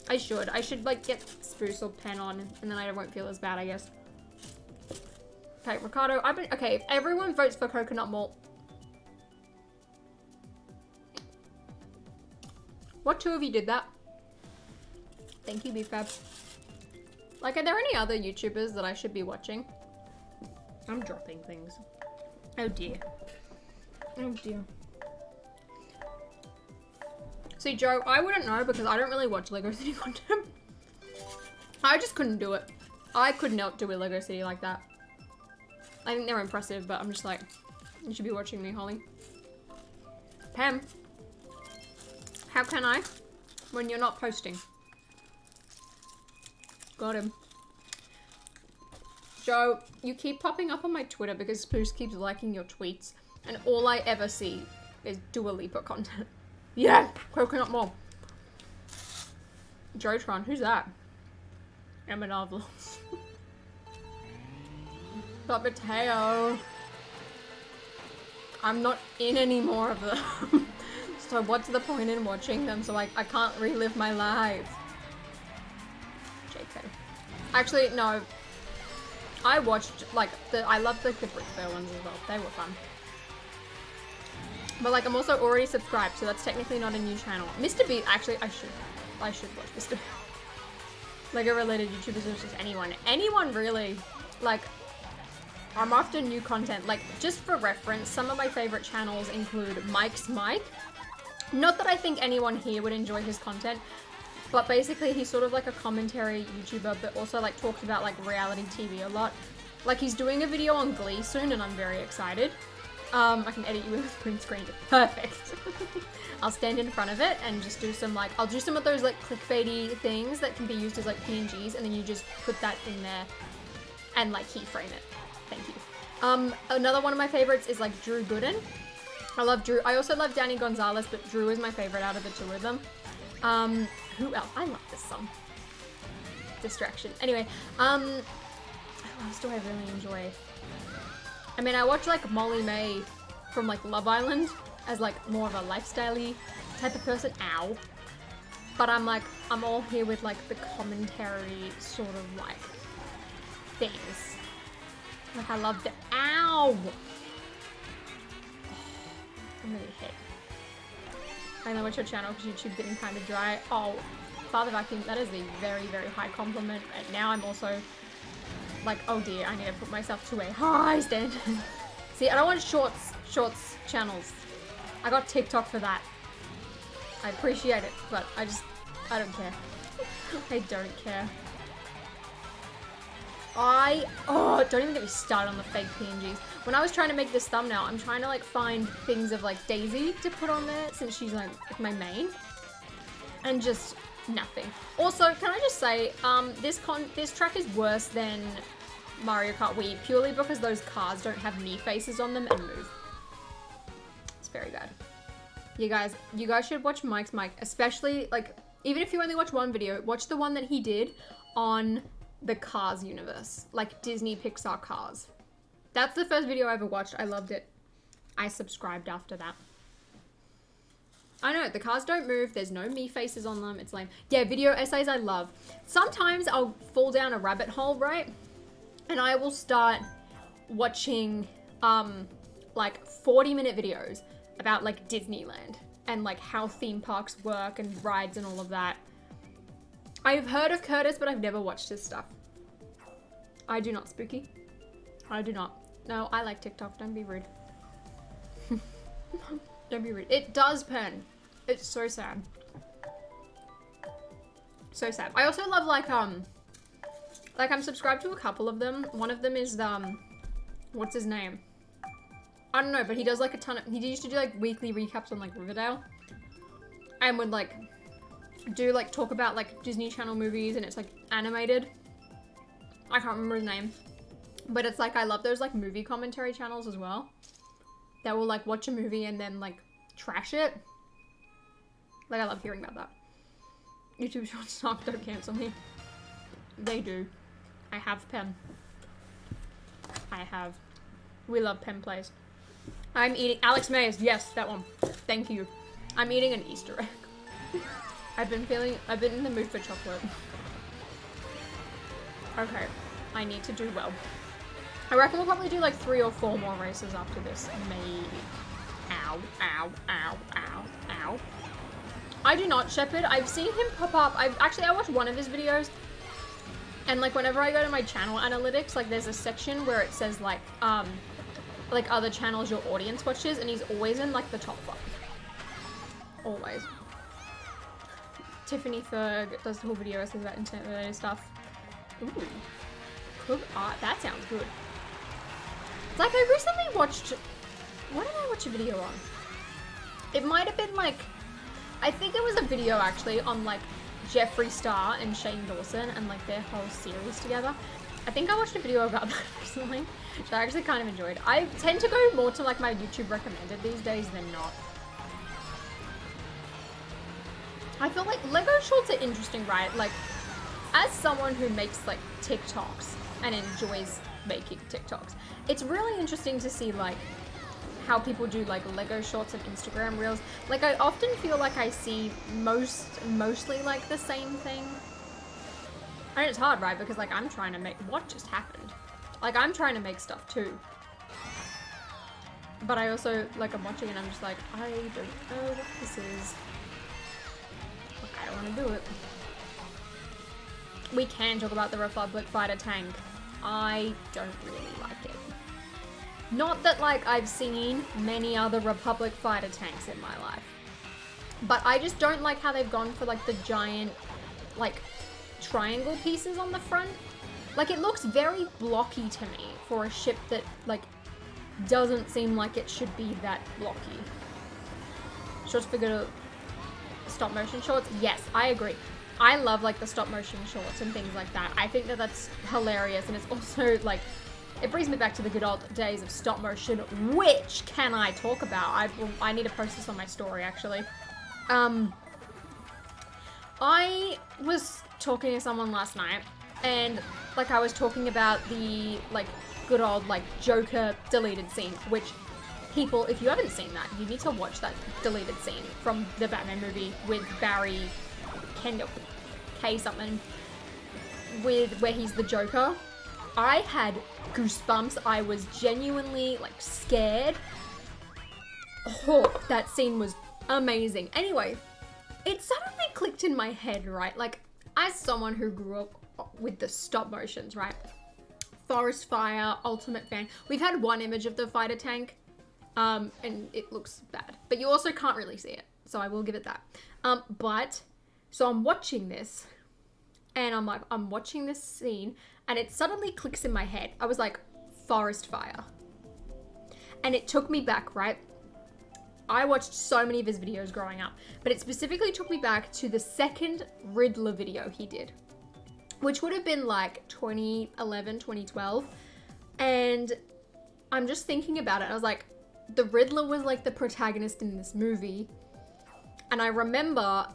I should like get spruce or pen on, and then I won't feel as bad, I guess. Okay, Ricardo, okay, if everyone votes for coconut malt. What two of you did that? Thank you, BFab. Like, are there any other YouTubers that I should be watching? I'm dropping things. Oh dear. Oh dear. See, Joe, I wouldn't know because I don't really watch Lego City content. I just couldn't do it. I could not do a Lego City like that. I think they're impressive, but I'm just like, you should be watching me, Holly. Pam, how can I when you're not posting? Got him. Joe, you keep popping up on my Twitter because Spruce keeps liking your tweets, and all I ever see is Dua Lipa content. Yeah, coconut malt. Jotron, who's that? Emma Vlogs. But Mateo, I'm not in any more of them. So what's the point in watching them? So like I can't relive my life. JK. Actually, no. I watched like I loved like the Brick Fair ones as well. They were fun. But like I'm also already subscribed, so that's technically not a new channel. Mr. B, actually I should watch Mr. B. Lego related YouTubers or just anyone really. Like I'm after new content. Like just for reference, some of my favorite channels include Mike's Mike. Not that I think anyone here would enjoy his content, but basically he's sort of like a commentary YouTuber, but also like talks about like reality TV a lot. Like he's doing a video on Glee soon and I'm very excited. I can edit you with green screen. Perfect. I'll stand in front of it and just do some like, I'll do some of those like clickbaity things that can be used as like PNGs, and then you just put that in there and like keyframe it. Thank you. Another one of my favorites is like Drew Gooden. I love Drew. I also love Danny Gonzalez, but Drew is my favorite out of the two of them. Who else? I love this song. Distraction. Anyway, who else do I really enjoy? I mean, I watch like Molly May from like Love Island as like more of a lifestyle-y type of person. Ow. But I'm all here with like the commentary sort of like things. Like I love the ow. I'm really hit. I know what's your channel because YouTube's getting kind of dry. Oh, Father Vacuum, that is a very, very high compliment. And now I'm also like, oh dear, I need to put myself to a high standard. See, I don't want shorts channels. I got TikTok for that. I appreciate it, but I don't care. I don't care. Don't even get me started on the fake PNGs. When I was trying to make this thumbnail, I'm trying to like find things of like Daisy to put on there since she's like my main, and just nothing. Also, can I just say, this track is worse than Mario Kart Wii purely because those cars don't have me faces on them and move. It's very bad. You guys should watch Mike's Mike, especially like even if you only watch one video, watch the one that he did on the Cars universe, like Disney Pixar Cars. That's the first video I ever watched. I loved it. I subscribed after that. I know, the cars don't move. There's no me faces on them. It's lame. Yeah, video essays I love. Sometimes I'll fall down a rabbit hole, right? And I will start watching, like 40-minute videos about like Disneyland and like how theme parks work and rides and all of that. I've heard of Curtis, but I've never watched his stuff. I do not, Spooky. I do not. No, I like TikTok. Don't be rude. Don't be rude. It does pen. It's so sad. So sad. I also love like I'm subscribed to a couple of them. One of them is what's his name? I don't know, but he does like a ton of, he used to do like weekly recaps on like Riverdale. And would like do like talk about like Disney Channel movies, and it's like animated. I can't remember his name. But it's like, I love those like movie commentary channels as well. That will like watch a movie and then like trash it. Like, I love hearing about that. YouTube Shorts suck, don't cancel me. They do. I have Pen. I have. We love Pen Plays. I'm eating Alex Mayers. Yes, that one. Thank you. I'm eating an Easter egg. I've been in the mood for chocolate. Okay. I need to do well. I reckon we'll probably do like 3 or 4 more races after this. Maybe. Ow, ow, ow, ow, ow. I do not Shepherd. I've seen him pop up. I watched one of his videos. And like whenever I go to my channel analytics, like there's a section where it says like other channels your audience watches, and he's always in like the top 5. Always. Tiffany Ferg does the whole video essays about internet related stuff. Ooh. Cook art. That sounds good. Like I recently watched, what did I watch a video on? It might have been like, I think it was a video actually on like Jeffree Star and Shane Dawson and like their whole series together. I think I watched a video about that recently, which I actually kind of enjoyed. I tend to go more to like my YouTube recommended these days than not. I feel like Lego shorts are interesting, right? Like, as someone who makes like TikToks and enjoys making TikToks, it's really interesting to see like how people do like Lego shorts and Instagram reels. Like I often feel like I see mostly like the same thing. And it's hard, right? Because like I'm trying to make, what just happened? Like I'm trying to make stuff too. But I also, like I'm watching and I'm just like, I don't know what this is. Like, I don't want to do it. We can talk about the Republic fighter tank. I don't really like it. Not that like I've seen many other Republic fighter tanks in my life, but I just don't like how they've gone for like the giant like triangle pieces on the front. Like it looks very blocky to me for a ship that like doesn't seem like it should be that blocky. Shorts figure stop motion shorts. Yes, I agree. I love like the stop motion shorts and things like that. I think that that's hilarious, and it's also like, it brings me back to the good old days of stop motion, which can I talk about? I need to post this on my story actually. I was talking to someone last night, and like I was talking about the like good old like Joker deleted scene, which people, if you haven't seen that, you need to watch that deleted scene from the Batman movie with Barry Kendall, K something, with where he's the Joker. I had goosebumps. I was genuinely like scared. Oh, that scene was amazing. Anyway, it suddenly clicked in my head, right? Like, as someone who grew up with the stop motions, right? Forest Fire, ultimate fan. We've had one image of the fighter tank, and it looks bad, but you also can't really see it, so I will give it that. So I'm watching this, and I'm watching this scene, and it suddenly clicks in my head. I was like, Forest Fire. And it took me back, right? I watched so many of his videos growing up, but it specifically took me back to the second Riddler video he did, which would have been like 2011, 2012. And I'm just thinking about it. I was like, the Riddler was like the protagonist in this movie. And I remember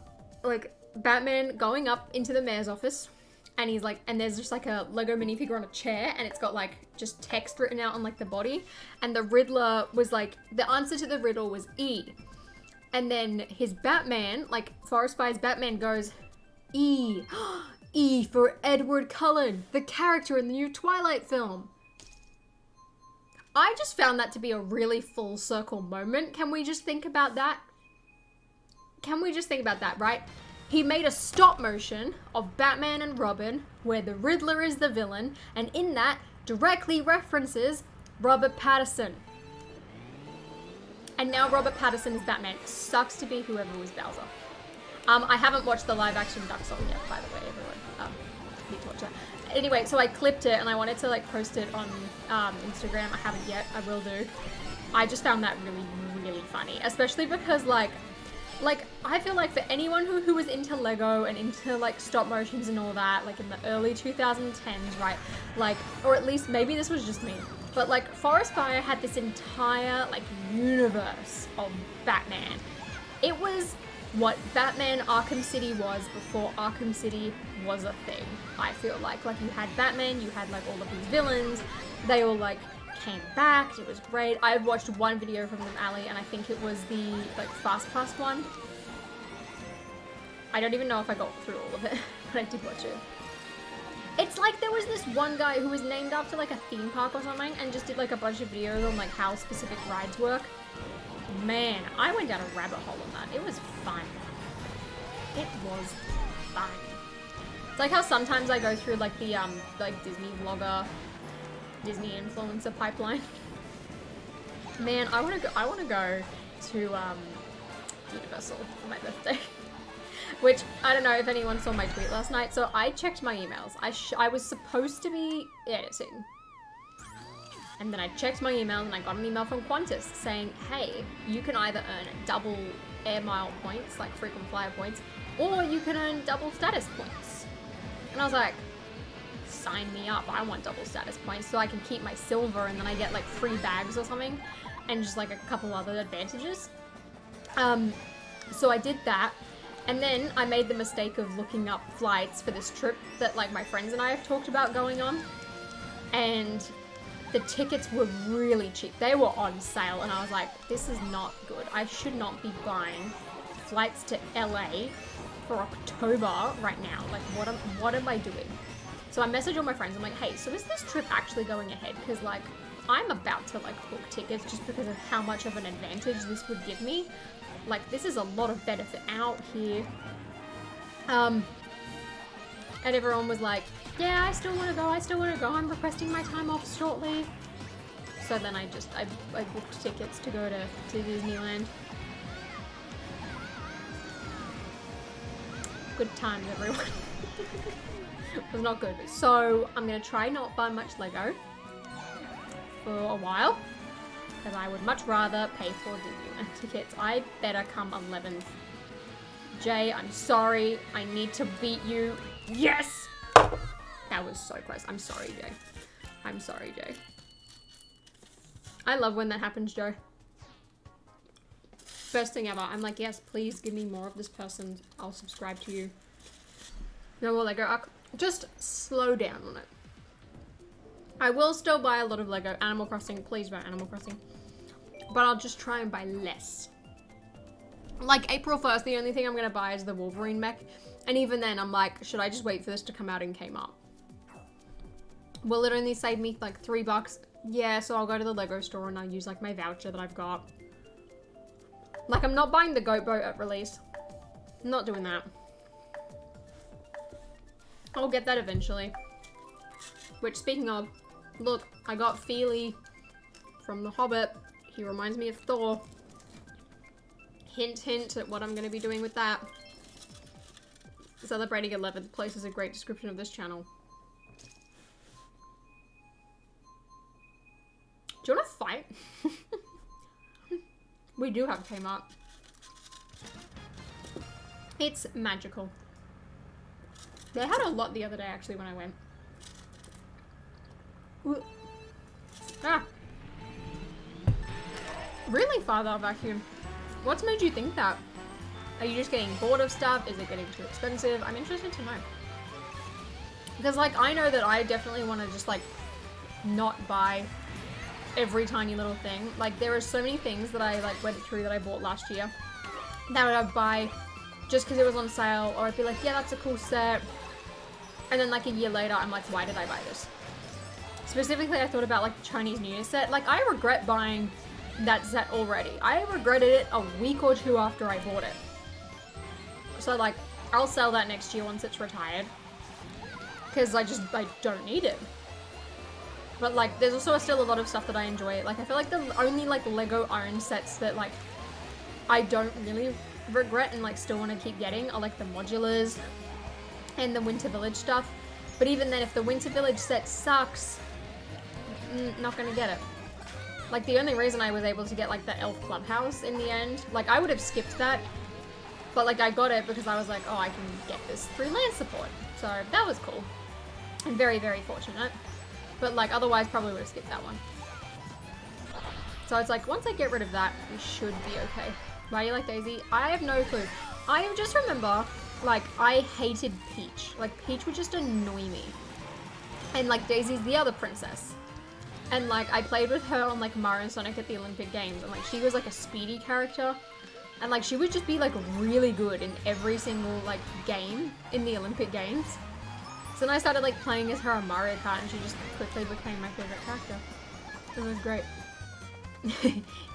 like Batman going up into the mayor's office, and he's like, and there's just like a Lego minifigure on a chair, and it's got like just text written out on like the body, and the Riddler was like, the answer to the riddle was E. And then his Batman, like Forest Fire's Batman goes, E. E for Edward Cullen, the character in the new Twilight film. I just found that to be a really full circle moment. Can we just think about that? Can we just think about that, right? He made a stop motion of Batman and Robin where the Riddler is the villain, and in that directly references Robert Pattinson. And now Robert Pattinson is Batman. Sucks to be whoever was Bowser. I haven't watched the live action Duck Song yet, by the way, everyone. Need to watch that. Anyway, so I clipped it and I wanted to like post it on Instagram. I haven't yet. I will do. I just found that really, really funny, especially because like I feel like for anyone who was into Lego and into like stop motions and all that, like in the early 2010s, right? Like, or at least maybe this was just me, but like Forest Fire had this entire like universe of Batman. It was what Batman Arkham City was before Arkham City was a thing. I feel like you had Batman, you had like all of these villains, they all like came back. It was great. I watched one video from them, Ali, and I think it was the like Fast Pass one. I don't even know if I got through all of it, but I did watch it. It's like there was this one guy who was named after like a theme park or something and just did like a bunch of videos on like how specific rides work. Man, I went down a rabbit hole on that. It was fun. It was fun. It's like how sometimes I go through like the like Disney vlogger, Disney influencer pipeline. Man, I wanna go to Universal for my birthday. Which I don't know if anyone saw my tweet last night. So I checked my emails. I was supposed to be editing. And then I checked my email and I got an email from Qantas saying, hey, you can either earn double air mile points, like frequent flyer points, or you can earn double status points. And I was like, sign me up. I want double status points so I can keep my silver and then I get like free bags or something and just like a couple other advantages. So I did that. And then I made the mistake of looking up flights for this trip that like my friends and I have talked about going on. And the tickets were really cheap. They were on sale and I was like, this is not good. I should not be buying flights to LA for October right now. Like what am I doing? So I messaged all my friends. I'm like, hey, so is this trip actually going ahead? Because like I'm about to like book tickets just because of how much of an advantage this would give me. Like this is a lot of benefit out here. And everyone was like, yeah, I still want to go, I'm requesting my time off shortly. So then I booked tickets to go to Disneyland. Good times, everyone. It was not good. So I'm going to try not buy much Lego for a while, because I would much rather pay for Disneyland tickets. I better come 11th. Jay, I'm sorry. I need to beat you. Yes! That was so close. I'm sorry, Jay. I'm sorry, Jay. I love when that happens, Joe. First thing ever. I'm like, yes, please give me more of this person. I'll subscribe to you. No more Lego. Just slow down on it. I will still buy a lot of Lego. Animal Crossing. Please buy Animal Crossing. But I'll just try and buy less. Like April 1st, the only thing I'm going to buy is the Wolverine mech. And even then, I'm like, should I just wait for this to come out in Kmart? Will it only save me like $3? Yeah, so I'll go to the Lego store and I'll use like my voucher that I've got. Like I'm not buying the goat boat at release. I'm not doing that. I'll get that eventually. Which, speaking of, look, I got Feely from The Hobbit. He reminds me of Thor. Hint, hint at what I'm going to be doing with that. Celebrating 11th place is a great description of this channel. Do you want to fight? We do have Kmart. It's magical. They had a lot the other day, actually, when I went. Ooh. Ah! Really, Father Vacuum? What's made you think that? Are you just getting bored of stuff? Is it getting too expensive? I'm interested to know. Because, like, I know that I definitely want to just, like, not buy every tiny little thing. Like, there are so many things that I, like, went through that I bought last year that I'd buy just because it was on sale, or I'd be like, yeah, that's a cool set. And then like a year later, I'm like, why did I buy this? Specifically, I thought about like the Chinese New Year set. Like, I regret buying that set already. I regretted it a week or two after I bought it. So like, I'll sell that next year once it's retired. Because I don't need it. But like, there's also still a lot of stuff that I enjoy. Like, I feel like the only like Lego Iron sets that like I don't really regret and like still want to keep getting are like the modulars and the Winter Village stuff. But even then, if the Winter Village set sucks, not gonna get it. Like, the only reason I was able to get like the Elf Clubhouse in the end, like I would have skipped that, but like I got it because I was like, oh, I can get this through land support. So that was cool. And very, very fortunate. But like, otherwise probably would have skipped that one. So it's like, once I get rid of that, we should be okay. Why do you like Daisy? I have no clue. I just remember, like, I hated Peach. Like, Peach would just annoy me. And like, Daisy's the other princess. And like, I played with her on like Mario and Sonic at the Olympic Games. And like, she was like a speedy character. And like, she would just be like really good in every single like game in the Olympic Games. So then I started like playing as her on Mariokart, and she just quickly became my favorite character. It was great.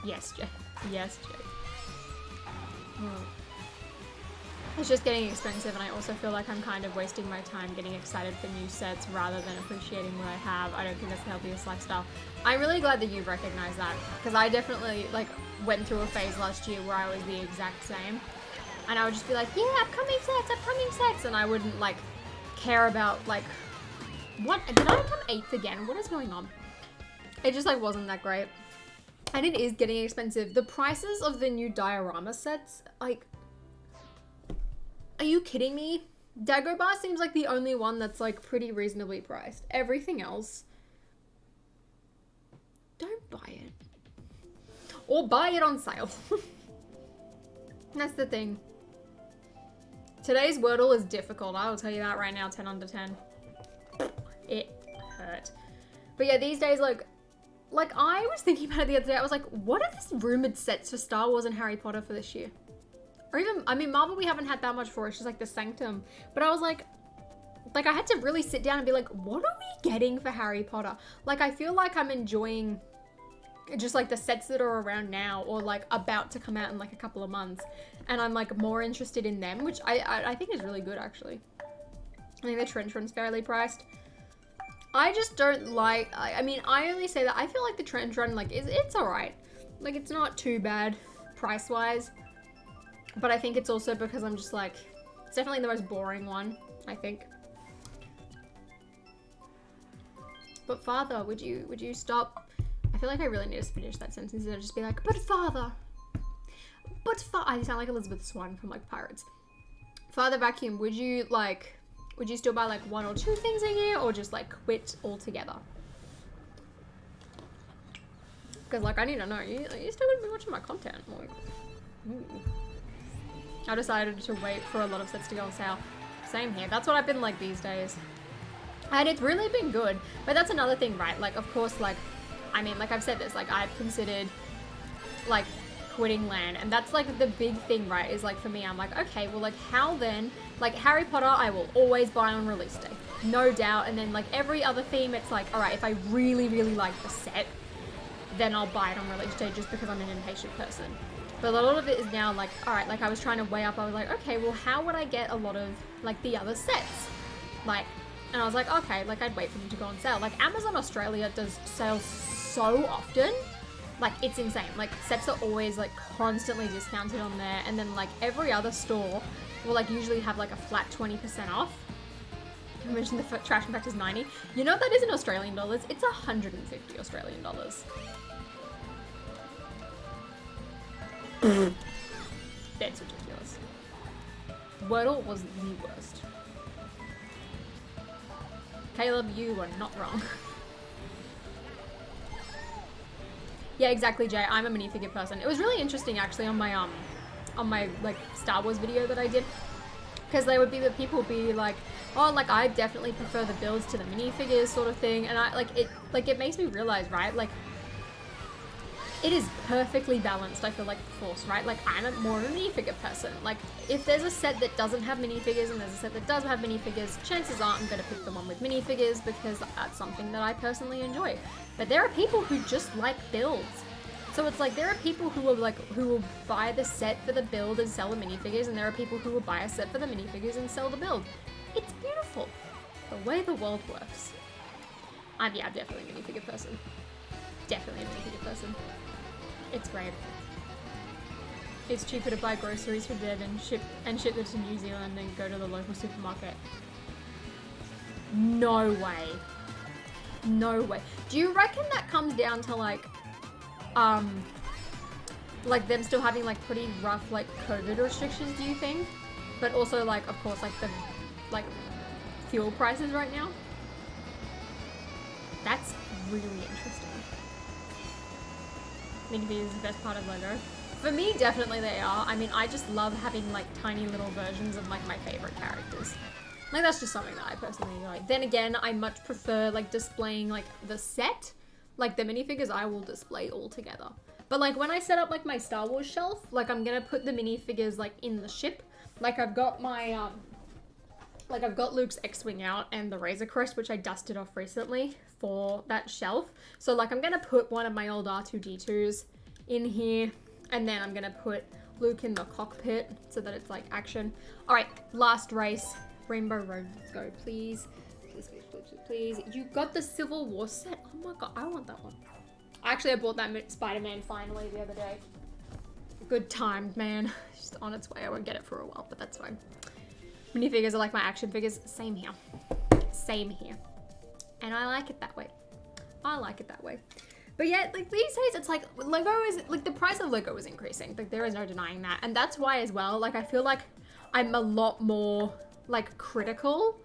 Yes, Jay. Yes, Jay. It's just getting expensive, and I also feel like I'm kind of wasting my time getting excited for new sets rather than appreciating what I have. I don't think that's the healthiest lifestyle. I'm really glad that you recognize that, because I definitely like went through a phase last year where I was the exact same, and I would just be like, yeah, upcoming sets, and I wouldn't like care about like, what, did I come 8th again? What is going on? It just like wasn't that great. And it is getting expensive. The prices of the new diorama sets, like, are you kidding me? Dagobah seems like the only one that's like pretty reasonably priced. Everything else, don't buy it. Or buy it on sale. That's the thing. Today's Wordle is difficult. I will tell you that right now, 10 under 10. It hurt. But yeah, these days, like I was thinking about it the other day. I was like, what are these rumored sets for Star Wars and Harry Potter for this year? Or even, I mean, Marvel we haven't had that much for. It's just like the Sanctum. But I was like I had to really sit down and be like, what are we getting for Harry Potter? Like, I feel like I'm enjoying just like the sets that are around now, or like about to come out in like a couple of months. And I'm like more interested in them, which I think is really good actually. I think the Trench Run's fairly priced. I just don't like, I mean, I only say that I feel like the Trench Run, like, it's alright. Like, it's not too bad price-wise. But I think it's also because I'm just like, it's definitely the most boring one, I think. But father, would you stop? I feel like I really need to finish that sentence and just be like, but father. I sound like Elizabeth Swann from like Pirates. Father Vacuum, would you still buy like 1 or 2 things a year, or just like quit altogether? Because like, I need to know, you still gonna be watching my content? Like, I decided to wait for a lot of sets to go on sale. Same here. That's what I've been like these days. And it's really been good. But that's another thing, right? Like, of course, like, I mean, like I've said this, like I've considered like quitting LAN, and that's like the big thing, right? Is like, for me, I'm like, okay, well, like how then? Like Harry Potter, I will always buy on release day, no doubt. And then like every other theme, it's like, all right, if I really, really like the set, then I'll buy it on release day just because I'm an impatient person. But a lot of it is now like, all right, like I was trying to weigh up, I was like, okay, well, how would I get a lot of like the other sets? Like, and I was like, okay, like I'd wait for them to go on sale. Like Amazon Australia does sales so often, like it's insane. Like sets are always like constantly discounted on there. And then like every other store will like usually have like a flat 20% off. I mentioned the trash impact is 90. You know what that is in Australian dollars? It's 150 Australian dollars. That's ridiculous. Wordle was the worst. Caleb, you were not wrong. Yeah, exactly, Jay. I'm a minifigure person. It was really interesting actually on my like Star Wars video that I did, because there would be the people be like, oh, like I definitely prefer the builds to the minifigures sort of thing, and I like it makes me realize, right, like it is perfectly balanced, I feel like, the force, right? Like, I'm more of a minifigure person. Like, if there's a set that doesn't have minifigures and there's a set that does have minifigures, chances are I'm gonna pick the one with minifigures because that's something that I personally enjoy. But there are people who just like builds. So it's like, there are people who are like, who will buy the set for the build and sell the minifigures, and there are people who will buy a set for the minifigures and sell the build. It's beautiful. The way the world works. I'm definitely a minifigure person. Definitely a minifigure person. It's great. It's cheaper to buy groceries for Deb and ship them to New Zealand than go to the local supermarket. No way. No way. Do you reckon that comes down to like them still having like pretty rough like COVID restrictions, do you think? But also like, of course, like the fuel prices right now? That's really interesting. Minifigures is the best part of Lego. For me, definitely they are. I mean, I just love having like tiny little versions of like my favorite characters. Like, that's just something that I personally enjoy. Then again, I much prefer like displaying like the set. Like the minifigures I will display all together. But like when I set up like my Star Wars shelf, like I'm gonna put the minifigures like in the ship. Like I've got my I've got Luke's X-Wing out and the Razor Crest, which I dusted off recently for that shelf. So like I'm gonna put one of my old R2-D2s in here, and then I'm gonna put Luke in the cockpit so that it's like action. All right, last race, Rainbow Road. Let's go, please. Please, please, please, please. You got the Civil War set. Oh my god, I want that one. Actually, I bought that Spider-Man finally the other day. Good time, man. It's just on its way. I won't get it for a while, but that's fine. Minifigures are like my action figures. Same here. Same here. And I like it that way. I like it that way. But yeah, like these days, it's like Lego is like the price of Lego is increasing. Like there is no denying that. And that's why as well, like I feel like I'm a lot more like critical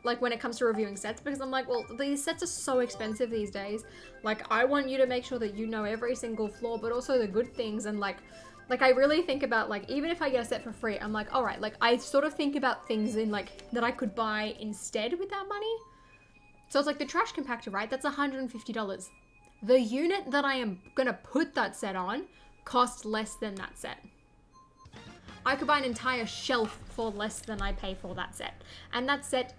like when it comes to reviewing sets, because I'm like, well, these sets are so expensive these days. Like I want you to make sure that you know every single flaw, but also the good things. And like I really think about like, even if I get a set for free, I'm like, all right, like I sort of think about things in like that I could buy instead with that money. So it's like the trash compactor, right? That's $150. The unit that I am gonna put that set on costs less than that set. I could buy an entire shelf for less than I pay for that set. And that set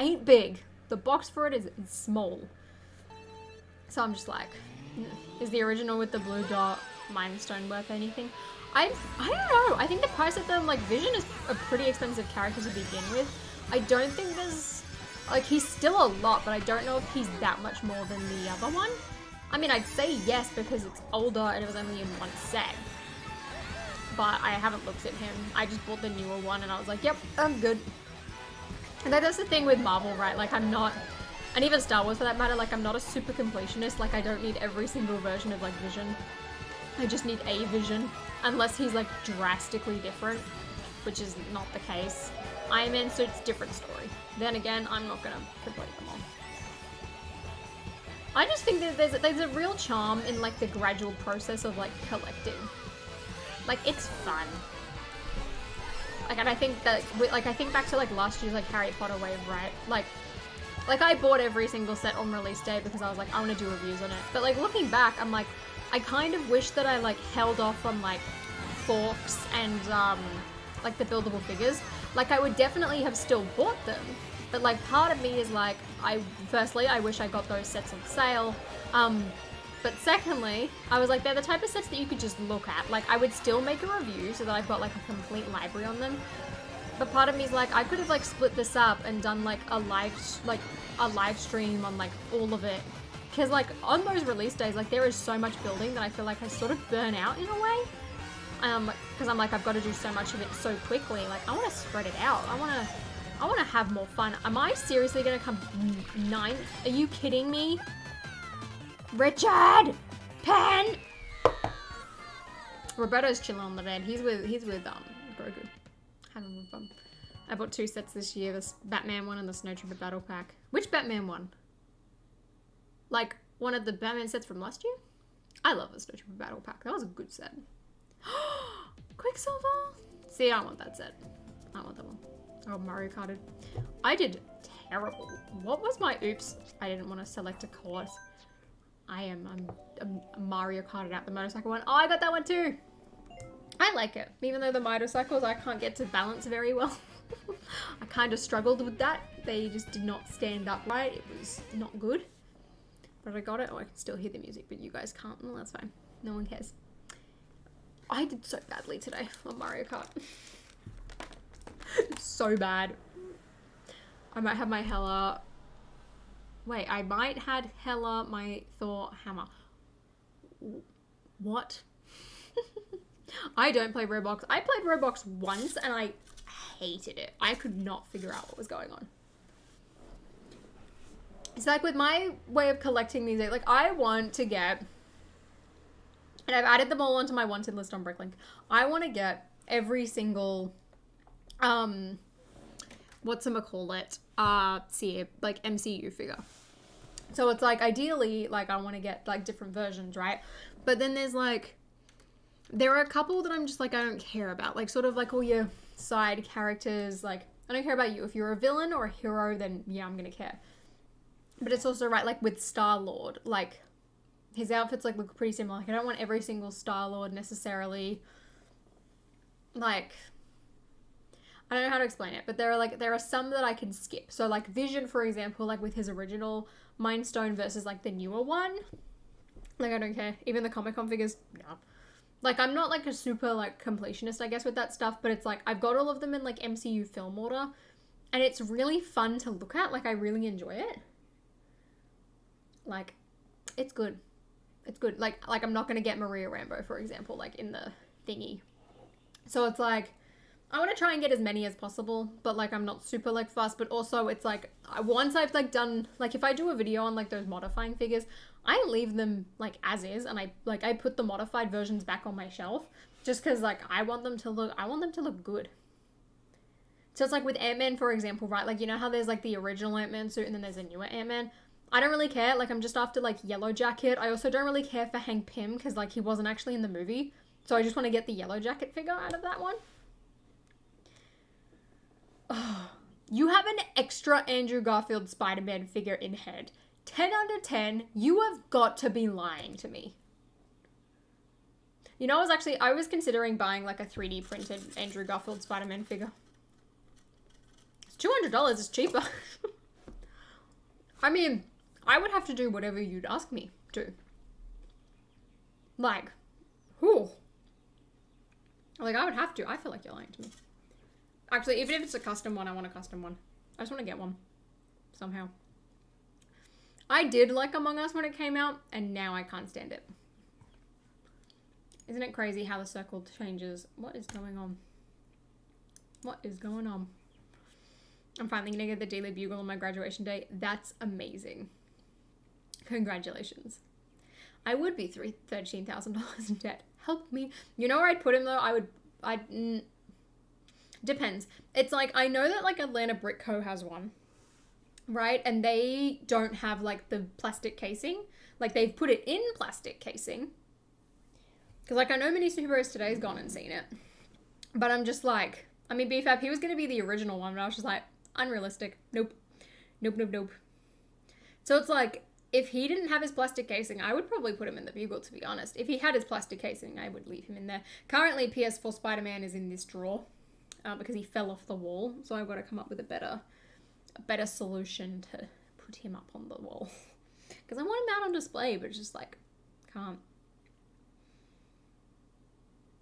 ain't big. The box for it is small. So I'm just like, is the original with the blue dot Mind Stone worth anything? I don't know. I think the price of them, like Vision is a pretty expensive character to begin with. I don't think there's, like he's still a lot, but I don't know if he's that much more than the other one. I mean, I'd say yes because it's older and it was only in one set. But I haven't looked at him. I just bought the newer one and I was like, yep, I'm good. And that's the thing with Marvel, right? Like I'm not, and even Star Wars for that matter, like I'm not a super completionist. Like I don't need every single version of like Vision. I just need a Vision, unless he's like drastically different, which is not the case. Iron Man suit's different story. Then again, I'm not gonna complete them all. I just think that there's a real charm in like the gradual process of like collecting. Like it's fun. Like, and I think that, like I think back to like last year's like Harry Potter wave, right? Like I bought every single set on release day because I was like, I want to do reviews on it. But like looking back, I'm like, I kind of wish that I like held off on like forks and like the buildable figures. Like I would definitely have still bought them, but like part of me is like, firstly I wish I got those sets on sale. But secondly, I was like, they're the type of sets that you could just look at. Like, I would still make a review so that I've got, like, a complete library on them. But part of me is like, I could have, like, split this up and done, like, a live stream on, like, all of it. Because, like, on those release days, like, there is so much building that I feel like I sort of burn out in a way. Because I'm like, I've got to do so much of it so quickly. Like, I want to spread it out. I want to have more fun. Am I seriously going to come 9th? Are you kidding me? Richard! Pen! Roberto's chilling on the bed. He's with Grogu. Having fun. I bought 2 sets this year, this Batman one and the Snow Trooper Battle Pack. Which Batman one? Like, one of the Batman sets from last year? I love the Snow Trooper Battle Pack. That was a good set. Quicksilver? See, I want that set. I want that one. Oh, Mariokart. I did terrible. What was my oops? I didn't want to select a course. I'm Mariokart out the motorcycle one. Oh, I got that one too. I like it. Even though the motorcycles, I can't get to balance very well. I kind of struggled with that. They just did not stand up right. It was not good. But I got it. Oh, I can still hear the music, but you guys can't. Well, that's fine. No one cares. I did so badly today on Mario Kart. So bad. I might have my Hella... Wait, I might had Hella my Thor hammer. What? I don't play Roblox. I played Roblox once and I hated it. I could not figure out what was going on. It's like with my way of collecting these, like I want to get, and I've added them all onto my wanted list on Bricklink. I want to get every single, whatchamacallit, see, like MCU figure. So it's like, ideally, like I want to get like different versions, right? But then there's like, there are a couple that I'm just like, I don't care about. Like sort of like all your side characters. Like, I don't care about you. If you're a villain or a hero, then yeah, I'm going to care. But it's also right, like with Star-Lord, like his outfits like look pretty similar. Like I don't want every single Star-Lord necessarily. Like, I don't know how to explain it, but there are some that I can skip. So like Vision, for example, like with his original Mind Stone versus like the newer one. Like I don't care. Even the Comic-Con figures, no. Like, I'm not, like, a super, like, completionist, I guess, with that stuff, but it's, like, I've got all of them in, like, MCU film order, and it's really fun to look at. Like, I really enjoy it. Like, it's good. It's good. Like I'm not gonna get Maria Rambeau, for example, like, in the thingy. So it's, like, I want to try and get as many as possible, but, like, I'm not super, like, fussed, but also it's, like, once I've, like, done, like, if I do a video on, like, those modifying figures, I leave them, like, as is, and I put the modified versions back on my shelf, just because, like, I want them to look good. So it's, like, with Ant-Man, for example, right, like, you know how there's, like, the original Ant-Man suit, and then there's a newer Ant-Man? I don't really care, like, I'm just after, like, Yellow Jacket. I also don't really care for Hank Pym, because, like, he wasn't actually in the movie, so I just want to get the Yellow Jacket figure out of that one. Oh, you have an extra Andrew Garfield Spider-Man figure in head. 10 out of 10, you have got to be lying to me. You know, I was considering buying like a 3D printed Andrew Garfield Spider-Man figure. It's $200, it's cheaper. I mean, I would have to do whatever you'd ask me to. Like, whew. Like, I would have to. I feel like you're lying to me. Actually, even if it's a custom one, I want a custom one. I just want to get one. Somehow. I did like Among Us when it came out, and now I can't stand it. Isn't it crazy how the circle changes? What is going on? What is going on? I'm finally going to get the Daily Bugle on my graduation day. That's amazing. Congratulations. I would be $13,000 in debt. Help me. You know where I'd put him, though? Depends. It's like, I know that, like, Atlanta Brick Co. has one. Right? And they don't have, like, the plastic casing. Like, they've put it in plastic casing. Because, like, I know Mini Superheroes Today's gone and seen it. But I'm just like, I mean, BFAP, he was going to be the original one, but I was just like, unrealistic. Nope. Nope, nope, nope. So it's like, if he didn't have his plastic casing, I would probably put him in the Bugle, to be honest. If he had his plastic casing, I would leave him in there. Currently, PS4 Spider-Man is in this drawer. Because he fell off the wall. So I've got to come up with a better solution to put him up on the wall. Because I want him out on display, but it's just like, can't.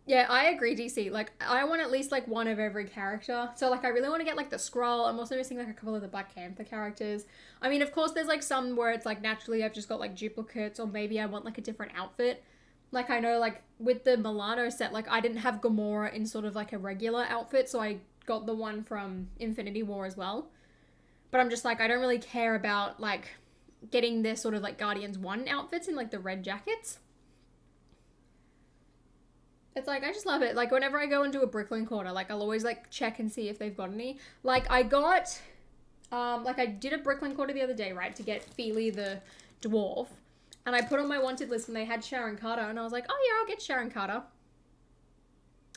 Yeah, I agree, DC. Like, I want at least, like, one of every character. So, like, I really want to get, like, the Skrull. I'm also missing, like, a couple of the Black Panther characters. I mean, of course, there's, like, some where it's, like, naturally I've just got, like, duplicates. Or maybe I want, like, a different outfit. Like, I know, like, with the Milano set, like, I didn't have Gamora in sort of, like, a regular outfit. So I got the one from Infinity War as well. But I'm just, like, I don't really care about, like, getting their sort of, like, Guardians 1 outfits in, like, the red jackets. It's like, I just love it. Like, whenever I go into a Bricklink order, like, I'll always, like, check and see if they've got any. Like, I got, like, I did a Bricklink order the other day, right, to get Feely the dwarf. And I put on my wanted list and they had Sharon Carter. And I was like, oh, yeah, I'll get Sharon Carter.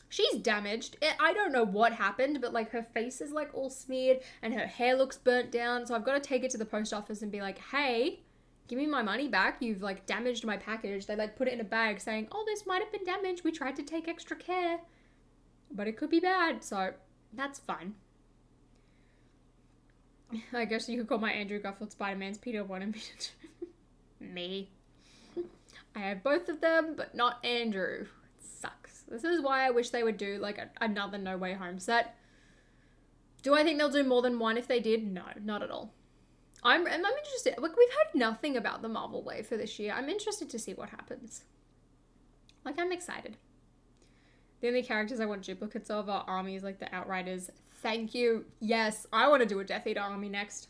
She's damaged. I don't know what happened, but, like, her face is, like, all smeared and her hair looks burnt down. So I've got to take it to the post office and be like, hey, give me my money back. You've like damaged my package. They like put it in a bag saying, oh, this might have been damaged. We tried to take extra care, but it could be bad. So that's fine. I guess you could call my Andrew Garfield Spider-Man's Peter 1 and Peter 2. Me. I have both of them, but not Andrew. It sucks. This is why I wish they would do like another No Way Home set. Do I think they'll do more than one if they did? No, not at all. I'm interested. Like, we've heard nothing about the Marvel Wave for this year. I'm interested to see what happens. Like, I'm excited. The only characters I want duplicates of are armies like the Outriders. Thank you. Yes, I want to do a Death Eater army next.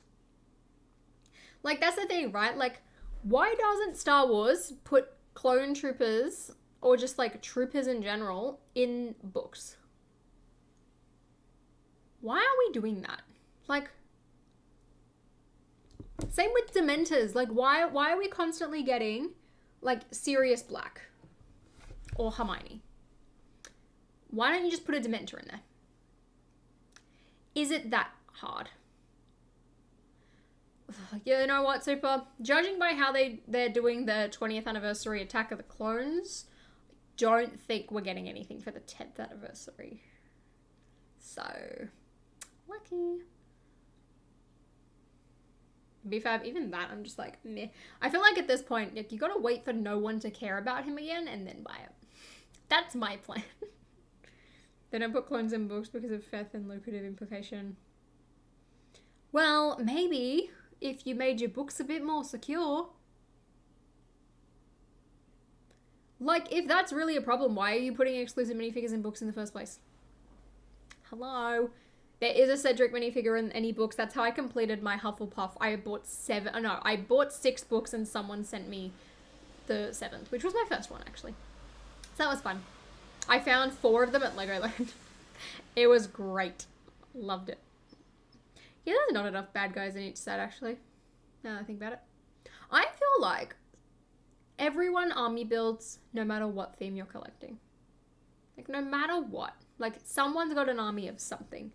Like, that's the thing, right? Like, why doesn't Star Wars put clone troopers, or just like troopers in general, in books? Why are we doing that? Like, same with Dementors. Like, why are we constantly getting, like, Sirius Black or Hermione? Why don't you just put a Dementor in there? Is it that hard? You know what, Super? Judging by how they're doing the 20th anniversary Attack of the Clones, I don't think we're getting anything for the 10th anniversary. So, lucky. BFAB, even that, I'm just like, meh. I feel like at this point, like, you gotta wait for no one to care about him again and then buy it. That's my plan. They don't put clones in books because of faith and lucrative implication. Well, maybe if you made your books a bit more secure. Like, if that's really a problem, why are you putting exclusive minifigures in books in the first place? Hello? There is a Cedric minifigure in any books. That's how I completed my Hufflepuff. I bought 6 books and someone sent me the 7th, which was my first one, actually. So that was fun. I found 4 of them at Legoland. It was great. Loved it. Yeah, there's not enough bad guys in each set, actually. Now that I think about it. I feel like everyone army builds no matter what theme you're collecting. Like, no matter what. Like, someone's got an army of something.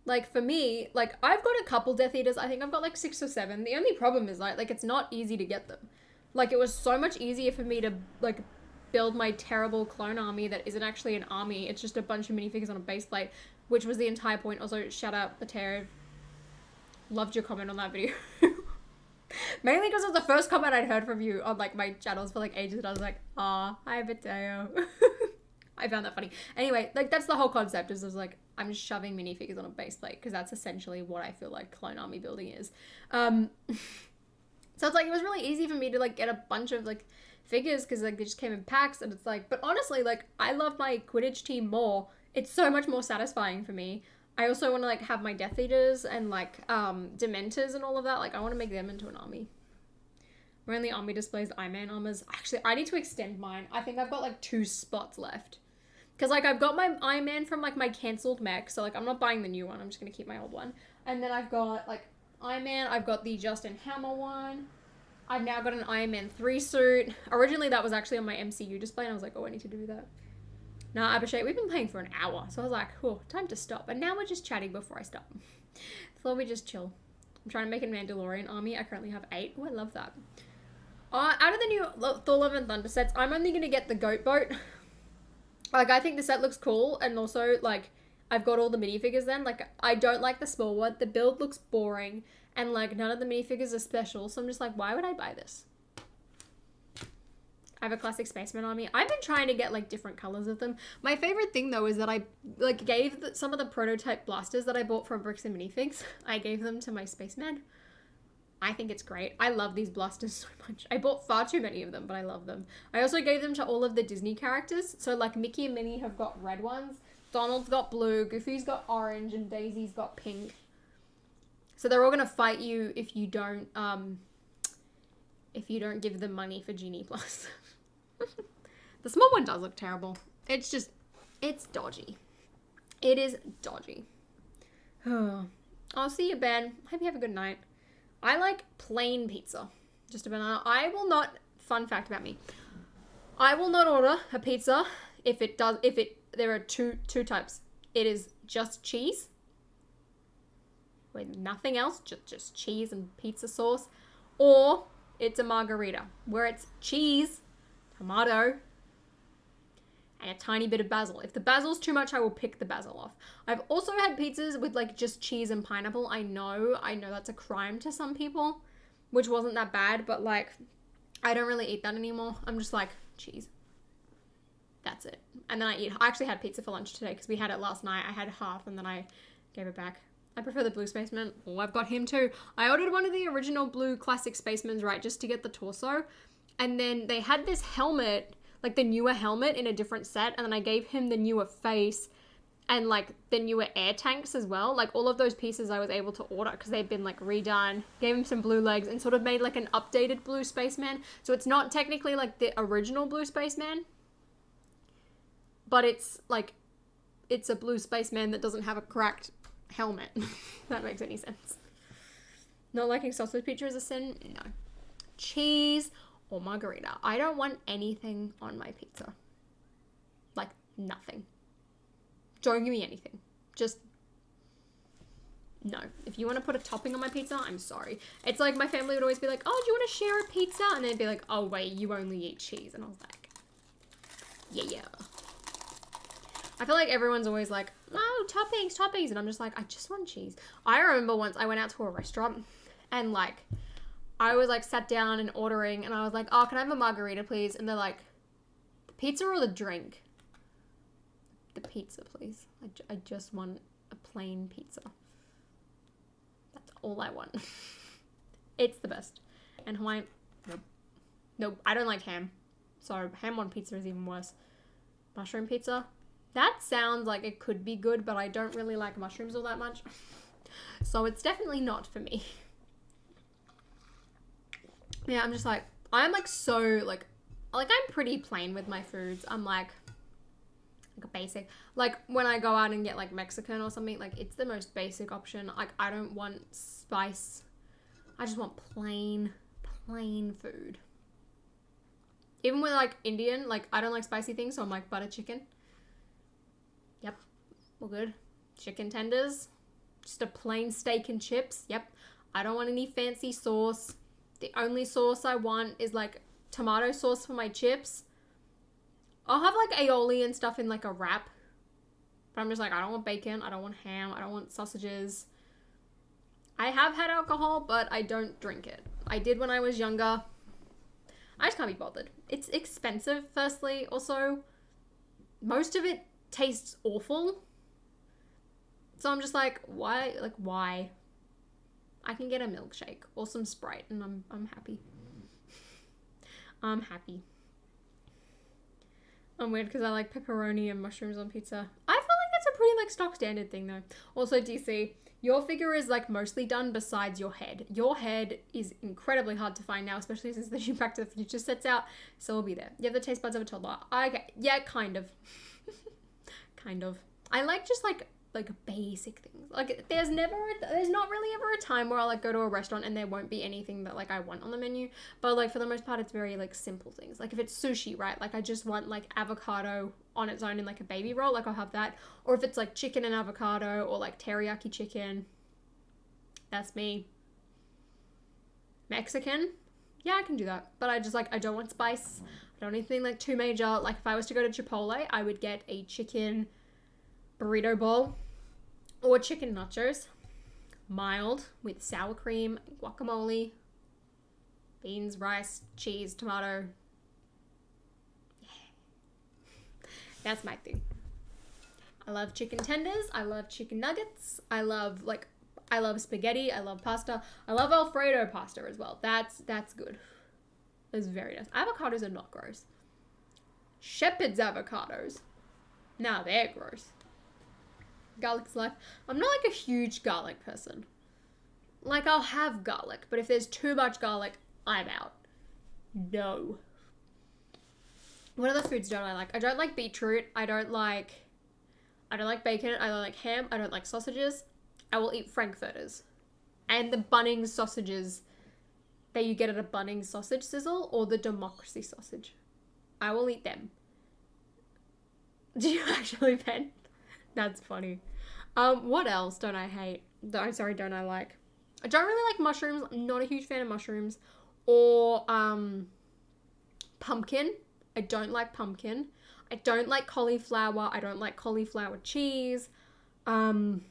Like, for me, like, I've got a couple Death Eaters. I think I've got, like, 6 or 7. The only problem is, like, it's not easy to get them. Like, it was so much easier for me to, like, build my terrible clone army that isn't actually an army. It's just a bunch of minifigures on a base plate, which was the entire point. Also, shout out, Mateo. Loved your comment on that video. Mainly because it was the first comment I'd heard from you on, like, my channels for, like, ages, and I was like, ah, hi, Mateo. I found that funny. Anyway, like, that's the whole concept, is like, I'm just shoving minifigures on a base plate, because that's essentially what I feel like clone army building is. So it's like, it was really easy for me to, like, get a bunch of, like, figures, because, like, they just came in packs, and it's like, but honestly, like, I love my Quidditch team more. It's so much more satisfying for me. I also want to, like, have my Death Eaters and, like, Dementors and all of that. Like, I want to make them into an army. My only army displays Iron Man armors. Actually, I need to extend mine. I think I've got, like, 2 spots left. Because, like, I've got my Iron Man from, like, my cancelled mech. So, like, I'm not buying the new one. I'm just going to keep my old one. And then I've got, like, Iron Man. I've got the Justin Hammer one. I've now got an Iron Man 3 suit. Originally, that was actually on my MCU display. And I was like, oh, I need to do that. Now, Abhishek, we've been playing for an hour. So I was like, oh, time to stop. And now we're just chatting before I stop. So we just chill. I'm trying to make a Mandalorian army. I currently have 8. Oh, I love that. Out of the new Thor Love and Thunder sets, I'm only going to get the Goat Boat. Like, I think the set looks cool. And also, like, I've got all the minifigures then. Like, I don't like the small one. The build looks boring. And, like, none of the minifigures are special. So I'm just like, why would I buy this? I have a classic Spaceman army. I've been trying to get, like, different colors of them. My favorite thing, though, is that I, like, gave some of the prototype blasters that I bought from Bricks and Minifigs. I gave them to my Spaceman. I think it's great. I love these blasters so much. I bought far too many of them, but I love them. I also gave them to all of the Disney characters. So, like, Mickey and Minnie have got red ones. Donald's got blue. Goofy's got orange. And Daisy's got pink. So they're all going to fight you if you don't give them money for Genie Plus. The small one does look terrible. It's just, it's dodgy. It is dodgy. I'll see you, Ben. Hope you have a good night. I like plain pizza. Just a banana. I will not, fun fact about me, I will not order a pizza there are two types. It is just cheese. With nothing else, just cheese and pizza sauce. Or It's a margarita where it's cheese, tomato, and a tiny bit of basil. If the basil's too much, I will pick the basil off. I've also had pizzas with like just cheese and pineapple. I know that's a crime to some people, which wasn't that bad, but like I don't really eat that anymore. I'm just like, cheese. That's it. And then I actually had pizza for lunch today because we had it last night. I had half and then I gave it back. I prefer the blue spaceman. Oh, I've got him too. I ordered one of the original blue classic spacemans, right, just to get the torso. And then they had this helmet, like the newer helmet in a different set. And then I gave him the newer face and like the newer air tanks as well. Like all of those pieces I was able to order because they've been like redone. Gave him some blue legs and sort of made like an updated blue spaceman. So it's not technically like the original blue spaceman, but it's like, it's a blue spaceman that doesn't have a cracked helmet. If that makes any sense. Not liking sausage pizza is a sin? No. Cheese or margarita. I don't want anything on my pizza. Like, nothing. Don't give me anything. Just, no. If you want to put a topping on my pizza, I'm sorry. It's like my family would always be like, oh, do you want to share a pizza? And they'd be like, oh, wait, you only eat cheese. And I was like, yeah. I feel like everyone's always like, oh, toppings. And I'm just like, I just want cheese. I remember once I went out to a restaurant and like, I was like sat down and ordering and I was like, oh, can I have a margarita, please? And they're like, the pizza or the drink? The pizza, please. I just want a plain pizza. That's all I want. It's the best. And Hawaiian, nope, I don't like ham. So ham on pizza is even worse. Mushroom pizza. That sounds like it could be good, but I don't really like mushrooms all that much. So it's definitely not for me. Yeah, I'm just like, I'm like so like I'm pretty plain with my foods. I'm like a basic. Like when I go out and get like Mexican or something, like it's the most basic option. Like I don't want spice. I just want plain food. Even with like Indian, like I don't like spicy things, so I'm like butter chicken. Yep, all good. Chicken tenders, just a plain steak and chips. Yep, I don't want any fancy sauce. The only sauce I want is like tomato sauce for my chips. I'll have like aioli and stuff in like a wrap, but I'm just like, I don't want bacon, I don't want ham, I don't want sausages. I have had alcohol, but I don't drink it. I did when I was younger. I just can't be bothered. It's expensive, firstly. Also, most of it tastes awful. So I'm just like, why? Like, why? I can get a milkshake or some Sprite and I'm happy. I'm happy. I'm weird because I like pepperoni and mushrooms on pizza. I feel like that's a pretty like stock standard thing though. Also, DC, your figure is like mostly done besides your head. Your head is incredibly hard to find now, especially since the new Back to the Future set's out. So it'll be there. You have the taste buds of a toddler. Okay, yeah, kind of. Kind of. I like just like basic things. Like there's not really ever a time where I'll like go to a restaurant and there won't be anything that like I want on the menu. But like for the most part, it's very like simple things. Like if it's sushi, right? Like I just want like avocado on its own in like a baby roll. Like I'll have that. Or if it's like chicken and avocado or like teriyaki chicken. That's me. Mexican. Yeah, I can do that. But I just like, I don't want spice. I don't need anything like too major. Like if I was to go to Chipotle, I would get a chicken burrito bowl or chicken nachos, mild with sour cream, guacamole, beans, rice, cheese, tomato. Yeah. That's my thing. I love chicken tenders. I love chicken nuggets. I love spaghetti. I love pasta. I love Alfredo pasta as well. That's good. It's very nice. Avocados are not gross. Shepherd's avocados. Nah, they're gross. Garlic's life. I'm not like a huge garlic person. Like I'll have garlic, but if there's too much garlic, I'm out. No. What other foods don't I like? I don't like beetroot. I don't like bacon. I don't like ham. I don't like sausages. I will eat frankfurters. And the Bunnings sausages that you get at a Bunnings sausage sizzle or the democracy sausage. I will eat them. Do you actually, Ben? That's funny. What else don't I hate? Don't I like? I don't really like mushrooms. I'm not a huge fan of mushrooms or pumpkin. I don't like pumpkin. I don't like cauliflower. I don't like cauliflower cheese. I'm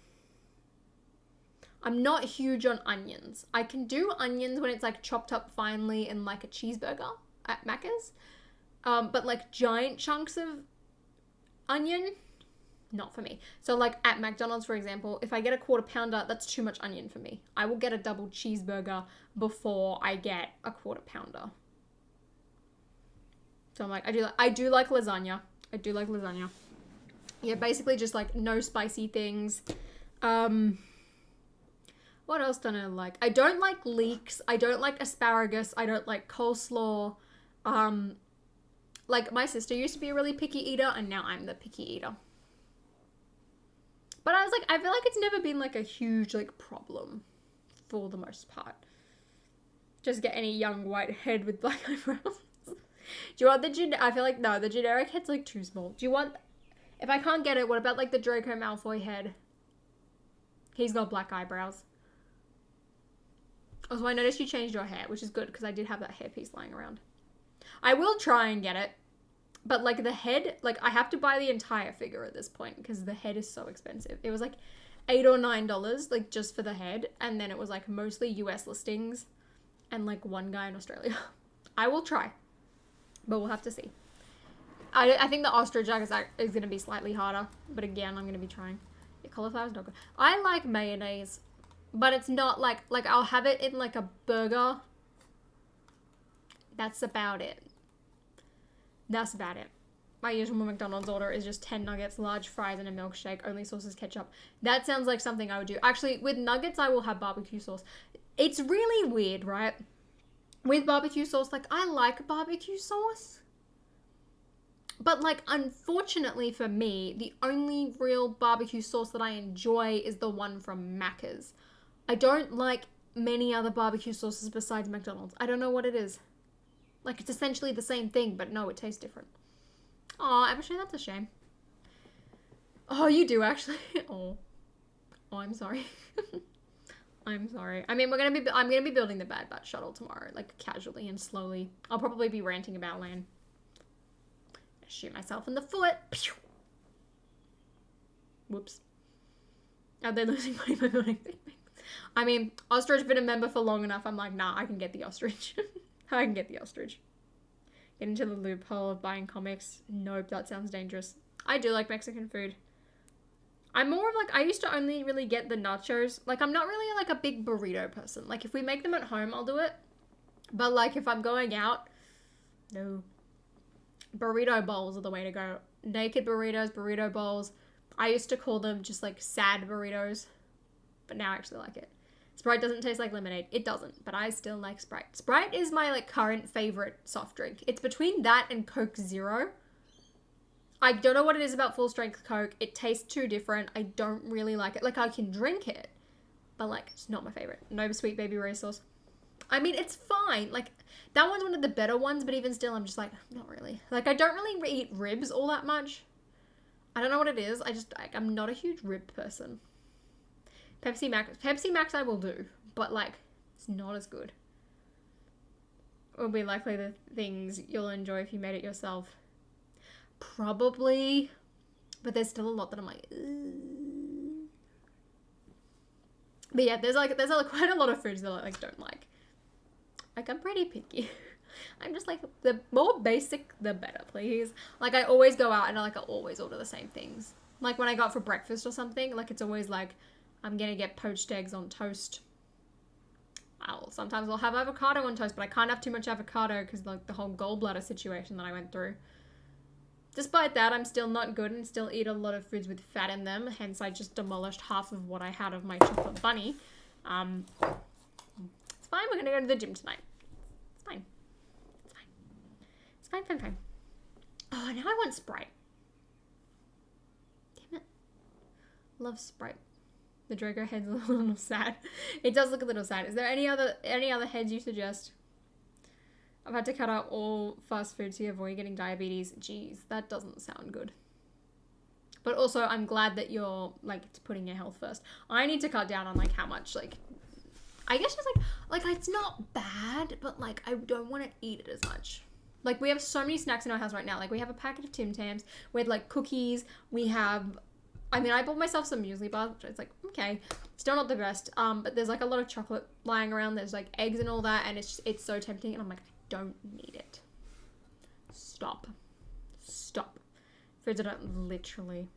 not huge on onions. I can do onions when it's like chopped up finely in like a cheeseburger at Macca's. But like giant chunks of onion, not for me. So like at McDonald's, for example, if I get a quarter pounder, that's too much onion for me. I will get a double cheeseburger before I get a quarter pounder. So I'm like, I do like lasagna. I do like lasagna. Yeah, basically just like no spicy things. What else don't I like? I don't like leeks. I don't like asparagus. I don't like coleslaw. Like my sister used to be a really picky eater, and now I'm the picky eater. But I was like, I feel like it's never been like a huge like problem for the most part. Just get any young white head with black eyebrows. Do you want the I feel like, no, the generic head's like too small. Do you want, if I can't get it, what about like the Draco Malfoy head? He's got black eyebrows. Also, I noticed you changed your hair, which is good because I did have that hairpiece lying around. I will try and get it, but like the head, like I have to buy the entire figure at this point because the head is so expensive. It was like $8 or $9 like just for the head, and then it was like mostly US listings and like one guy in Australia. I will try, but we'll have to see. I think the ostrich is going to be slightly harder, but again, I'm going to be trying. Yeah, cauliflower's not good. I like mayonnaise, but it's not like I'll have it in like a burger. That's about it. That's about it. My usual McDonald's order is just 10 nuggets, large fries, and a milkshake. Only sauce is ketchup. That sounds like something I would do. Actually, with nuggets, I will have barbecue sauce. It's really weird, right? With barbecue sauce, like, I like barbecue sauce. But, like, unfortunately for me, the only real barbecue sauce that I enjoy is the one from Macca's. I don't like many other barbecue sauces besides McDonald's. I don't know what it is. Like, it's essentially the same thing, but no, it tastes different. Aw, actually, that's a shame. Oh, you do, actually. Oh, I'm sorry. I'm sorry. I mean, I'm gonna be building the Bad Batch shuttle tomorrow, like, casually and slowly. I'll probably be ranting about land. Shoot myself in the foot. Pew! Whoops. Are they losing money by building things? I mean, ostrich been a member for long enough. I'm like, nah, I can get the ostrich. I can get the ostrich. Get into the loophole of buying comics. Nope, that sounds dangerous. I do like Mexican food. I'm more of like, I used to only really get the nachos. Like, I'm not really like a big burrito person. Like, if we make them at home, I'll do it. But like, if I'm going out, no. Burrito bowls are the way to go. Naked burritos, burrito bowls. I used to call them just like sad burritos. But now I actually like it. Sprite doesn't taste like lemonade. It doesn't, but I still like Sprite. Sprite is my like current favorite soft drink. It's between that and Coke Zero. I don't know what it is about full strength Coke. It tastes too different. I don't really like it. Like, I can drink it, but like, it's not my favorite. No Sweet Baby Ray sauce. I mean, it's fine. Like, that one's one of the better ones, but even still, I'm just like, not really. Like, I don't really eat ribs all that much. I don't know what it is. I'm not a huge rib person. Pepsi Max I will do, but like, it's not as good. Will be likely the things you'll enjoy if you made it yourself. Probably, but there's still a lot that I'm like, ugh. But yeah, there's quite a lot of foods that I like don't like. Like, I'm pretty picky. I'm just like, the more basic, the better, please. Like, I always go out and I always order the same things. Like, when I go out for breakfast or something, like, it's always like, I'm gonna get poached eggs on toast. Sometimes I'll have avocado on toast, but I can't have too much avocado because like the whole gallbladder situation that I went through. Despite that, I'm still not good and still eat a lot of foods with fat in them. Hence, I just demolished half of what I had of my chocolate bunny. It's fine. We're gonna go to the gym tonight. It's fine. It's fine. It's fine, fine, fine. Oh, now I want Sprite. Damn it. Love Sprite. The Draco head's a little sad. It does look a little sad. Is there any other heads you suggest? I've had to cut out all fast food to avoid getting diabetes. Jeez, that doesn't sound good. But also, I'm glad that you're like putting your health first. I need to cut down on like how much like I guess just like it's not bad, but like I don't want to eat it as much. Like we have so many snacks in our house right now. Like we have a packet of Tim Tams, we had like cookies, we have, I mean, I bought myself some muesli bars, which is like, okay, still not the best. But there's like a lot of chocolate lying around. There's like eggs and all that, and it's so tempting, and I'm like, I don't need it. Stop. Foods I don't literally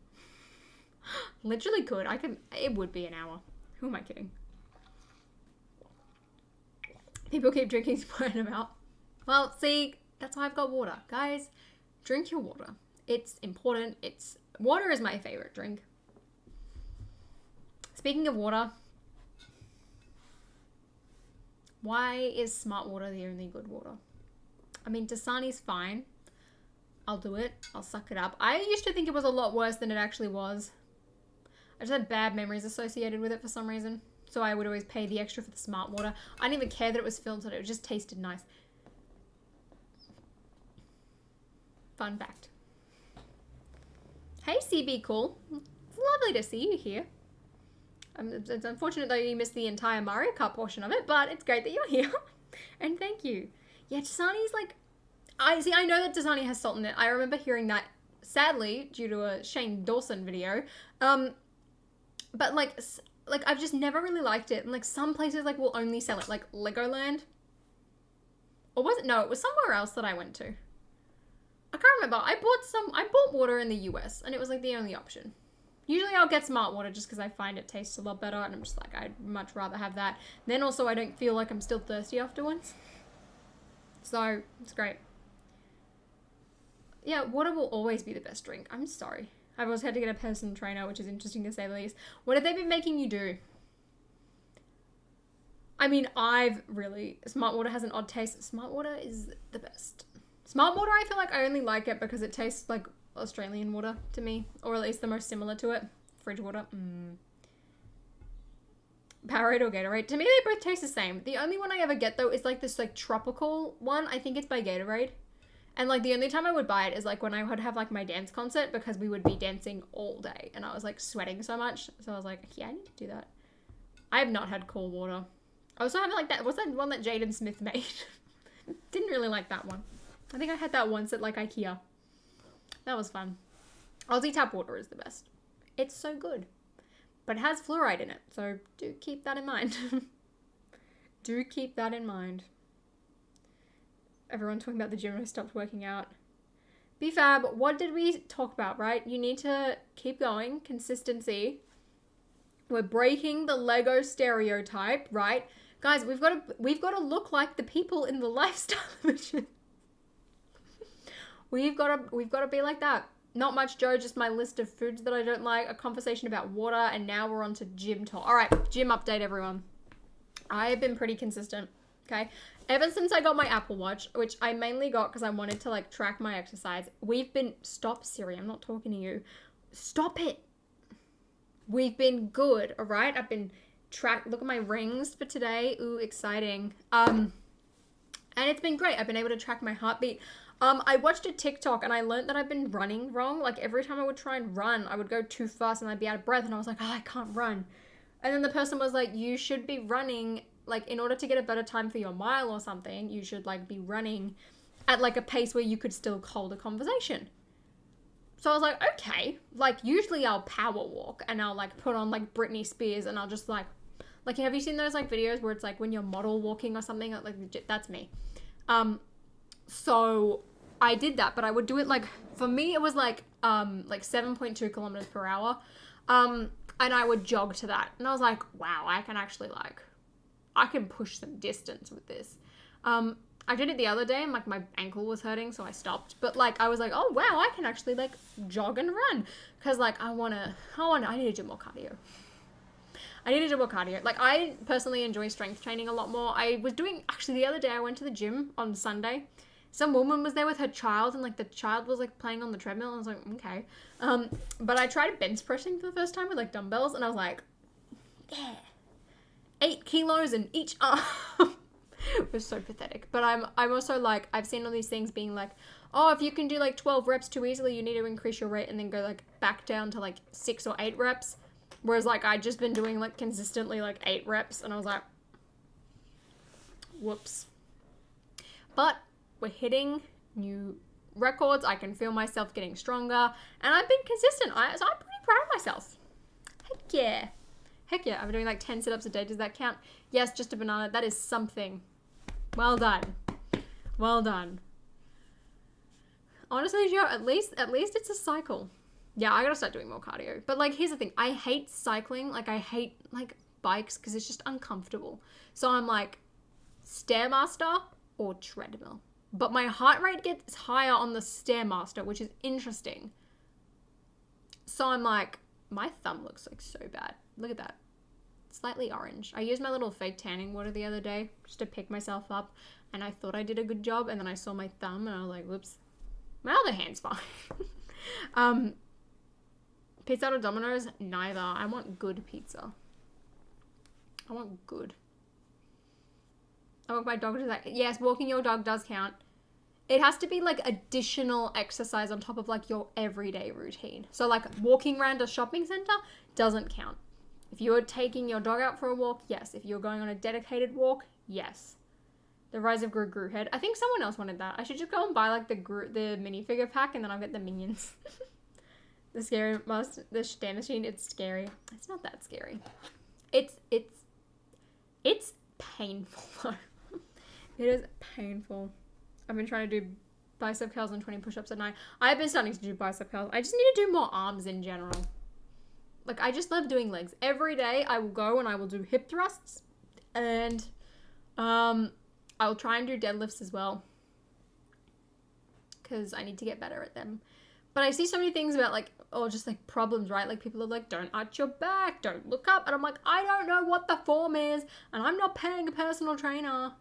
could. It would be an hour. Who am I kidding? People keep drinking Sprite about. Well, see, that's why I've got water. Guys, drink your water. It's important. Water is my favorite drink. Speaking of water, why is Smart Water the only good water? I mean, Dasani's fine. I'll do it. I'll suck it up. I used to think it was a lot worse than it actually was. I just had bad memories associated with it for some reason. So I would always pay the extra for the Smart Water. I didn't even care that it was filtered. It just tasted nice. Fun fact. Hey, CB Cool. It's lovely to see you here. It's unfortunate though you missed the entire Mariokart portion of it, but it's great that you're here. And thank you. Yeah, Dasani's like... I know that Dasani has salt in it. I remember hearing that, sadly, due to a Shane Dawson video. But like I've just never really liked it. And like some places like will only sell it, like Legoland. Or was it? No, it was somewhere else that I went to. I can't remember. I bought water in the US, and it was like the only option. Usually I'll get Smart Water just because I find it tastes a lot better, and I'm just like, I'd much rather have that. Then also I don't feel like I'm still thirsty afterwards. So, it's great. Yeah, water will always be the best drink. I'm sorry. I've also had to get a personal trainer, which is interesting to say the least. What have they been making you do? I mean, Smart Water has an odd taste. Smart Water is the best. Smart Water, I feel like I only like it because it tastes like Australian water to me. Or at least the most similar to it. Fridge water. Powerade or Gatorade. To me, they both taste the same. The only one I ever get, though, is like this like tropical one. I think it's by Gatorade. And like the only time I would buy it is like when I would have like my dance concert, because we would be dancing all day and I was like sweating so much. So I was like, yeah, I need to do that. I have not had cool water. I also haven't like that. What's that one that Jaden Smith made? Didn't really like that one. I think I had that once at like IKEA. That was fun. Aussie tap water is the best. It's so good. But it has fluoride in it. So do keep that in mind. Do keep that in mind. Everyone talking about the gym when I stopped working out. BFAB, what did we talk about, right? You need to keep going. Consistency. We're breaking the Lego stereotype, right? Guys, we've got to look like the people in the lifestyle mission. We've got to be like that. Not much, Joe, just my list of foods that I don't like, a conversation about water, and now we're on to gym talk. All right, gym update, everyone. I have been pretty consistent, okay? Ever since I got my Apple Watch, which I mainly got because I wanted to like track my exercise, stop Siri, I'm not talking to you. Stop it. We've been good, all right? I've been look at my rings for today. Ooh, exciting. And it's been great. I've been able to track my heartbeat. I watched a TikTok and I learned that I've been running wrong. Like every time I would try and run, I would go too fast and I'd be out of breath and I was like, oh, I can't run. And then the person was like, you should be running, like in order to get a better time for your mile or something, you should like be running at like a pace where you could still hold a conversation. So I was like, okay, like usually I'll power walk and I'll like put on like Britney Spears and I'll just like have you seen those like videos where it's like when you're model walking or something, like legit, that's me. So I did that, but I would do it like, for me it was like 7.2 kilometers per hour. And I would jog to that. And I was like, wow, I can actually I can push some distance with this. I did it the other day and like my ankle was hurting, so I stopped. But like, I was like, oh wow, I can actually like jog and run. Cause like I need to do more cardio. Like I personally enjoy strength training a lot more. I was doing, actually the other day I went to the gym on Sunday. Some woman was there with her child and like the child was like playing on the treadmill and I was like, okay. But I tried bench pressing for the first time with like dumbbells and I was like, yeah, 8 kilos in each arm. It was so pathetic. But I'm also like, I've seen all these things being like, oh, if you can do like 12 reps too easily, you need to increase your rate and then go like back down to like 6 or 8 reps. Whereas like I'd just been doing like consistently like 8 reps and I was like, Whoops. But we're hitting new records. I can feel myself getting stronger, and I've been consistent. So I'm pretty proud of myself. Heck yeah. Heck yeah. I'm doing like 10 sit-ups a day. Does that count? Yes, just a banana. That is something. Well done. Well done. Honestly, Joe, at least it's a cycle. Yeah, I gotta start doing more cardio. But like, here's the thing. I hate cycling. Like, I hate like bikes because it's just uncomfortable. So I'm like, Stairmaster or treadmill. But my heart rate gets higher on the Stairmaster, which is interesting. So I'm like, my thumb looks like so bad. Look at that. Slightly orange. I used my little fake tanning water the other day just to pick myself up, and I thought I did a good job, and then I saw my thumb and I was like, whoops. My other hand's fine. Pizza or Domino's? Neither. I want good pizza. I want good. I walk my dog to that. Yes, walking your dog does count. It has to be like additional exercise on top of like your everyday routine. So like walking around a shopping center doesn't count. If you're taking your dog out for a walk, yes. If you're going on a dedicated walk, yes. The Rise of Gru head. I think someone else wanted that. I should just go and buy like the minifigure pack, and then I'll get the minions. The scary the stand machine. It's scary. It's not that scary. It's painful though. It is painful. I've been trying to do bicep curls and 20 push-ups at night. I've been starting to do bicep curls. I just need to do more arms in general. Like, I just love doing legs. Every day I will go and I will do hip thrusts, and I'll try and do deadlifts as well, because I need to get better at them. But I see so many things about like, oh, just like problems, right? Like people are like, don't arch your back, don't look up. And I'm like, I don't know what the form is, and I'm not paying a personal trainer.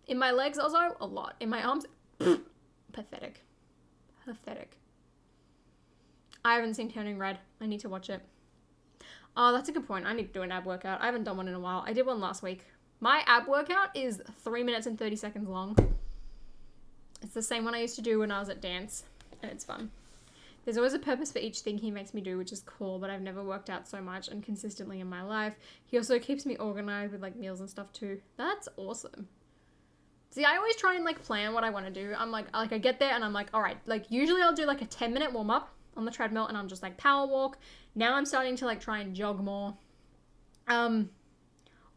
In my legs also, a lot. In my arms, pathetic. Pathetic. I haven't seen Turning Red. I need to watch it. Oh, that's a good point. I need to do an ab workout. I haven't done one in a while. I did one last week. My ab workout is 3 minutes and 30 seconds long. It's the same one I used to do when I was at dance, and it's fun. There's always a purpose for each thing he makes me do, which is cool, but I've never worked out so much and consistently in my life. He also keeps me organized with like meals and stuff too. That's awesome. See, I always try and like plan what I want to do. I'm like I get there and I'm like, all right, like usually I'll do like a 10-minute warm up on the treadmill, and I'm just like power walk. Now I'm starting to like try and jog more.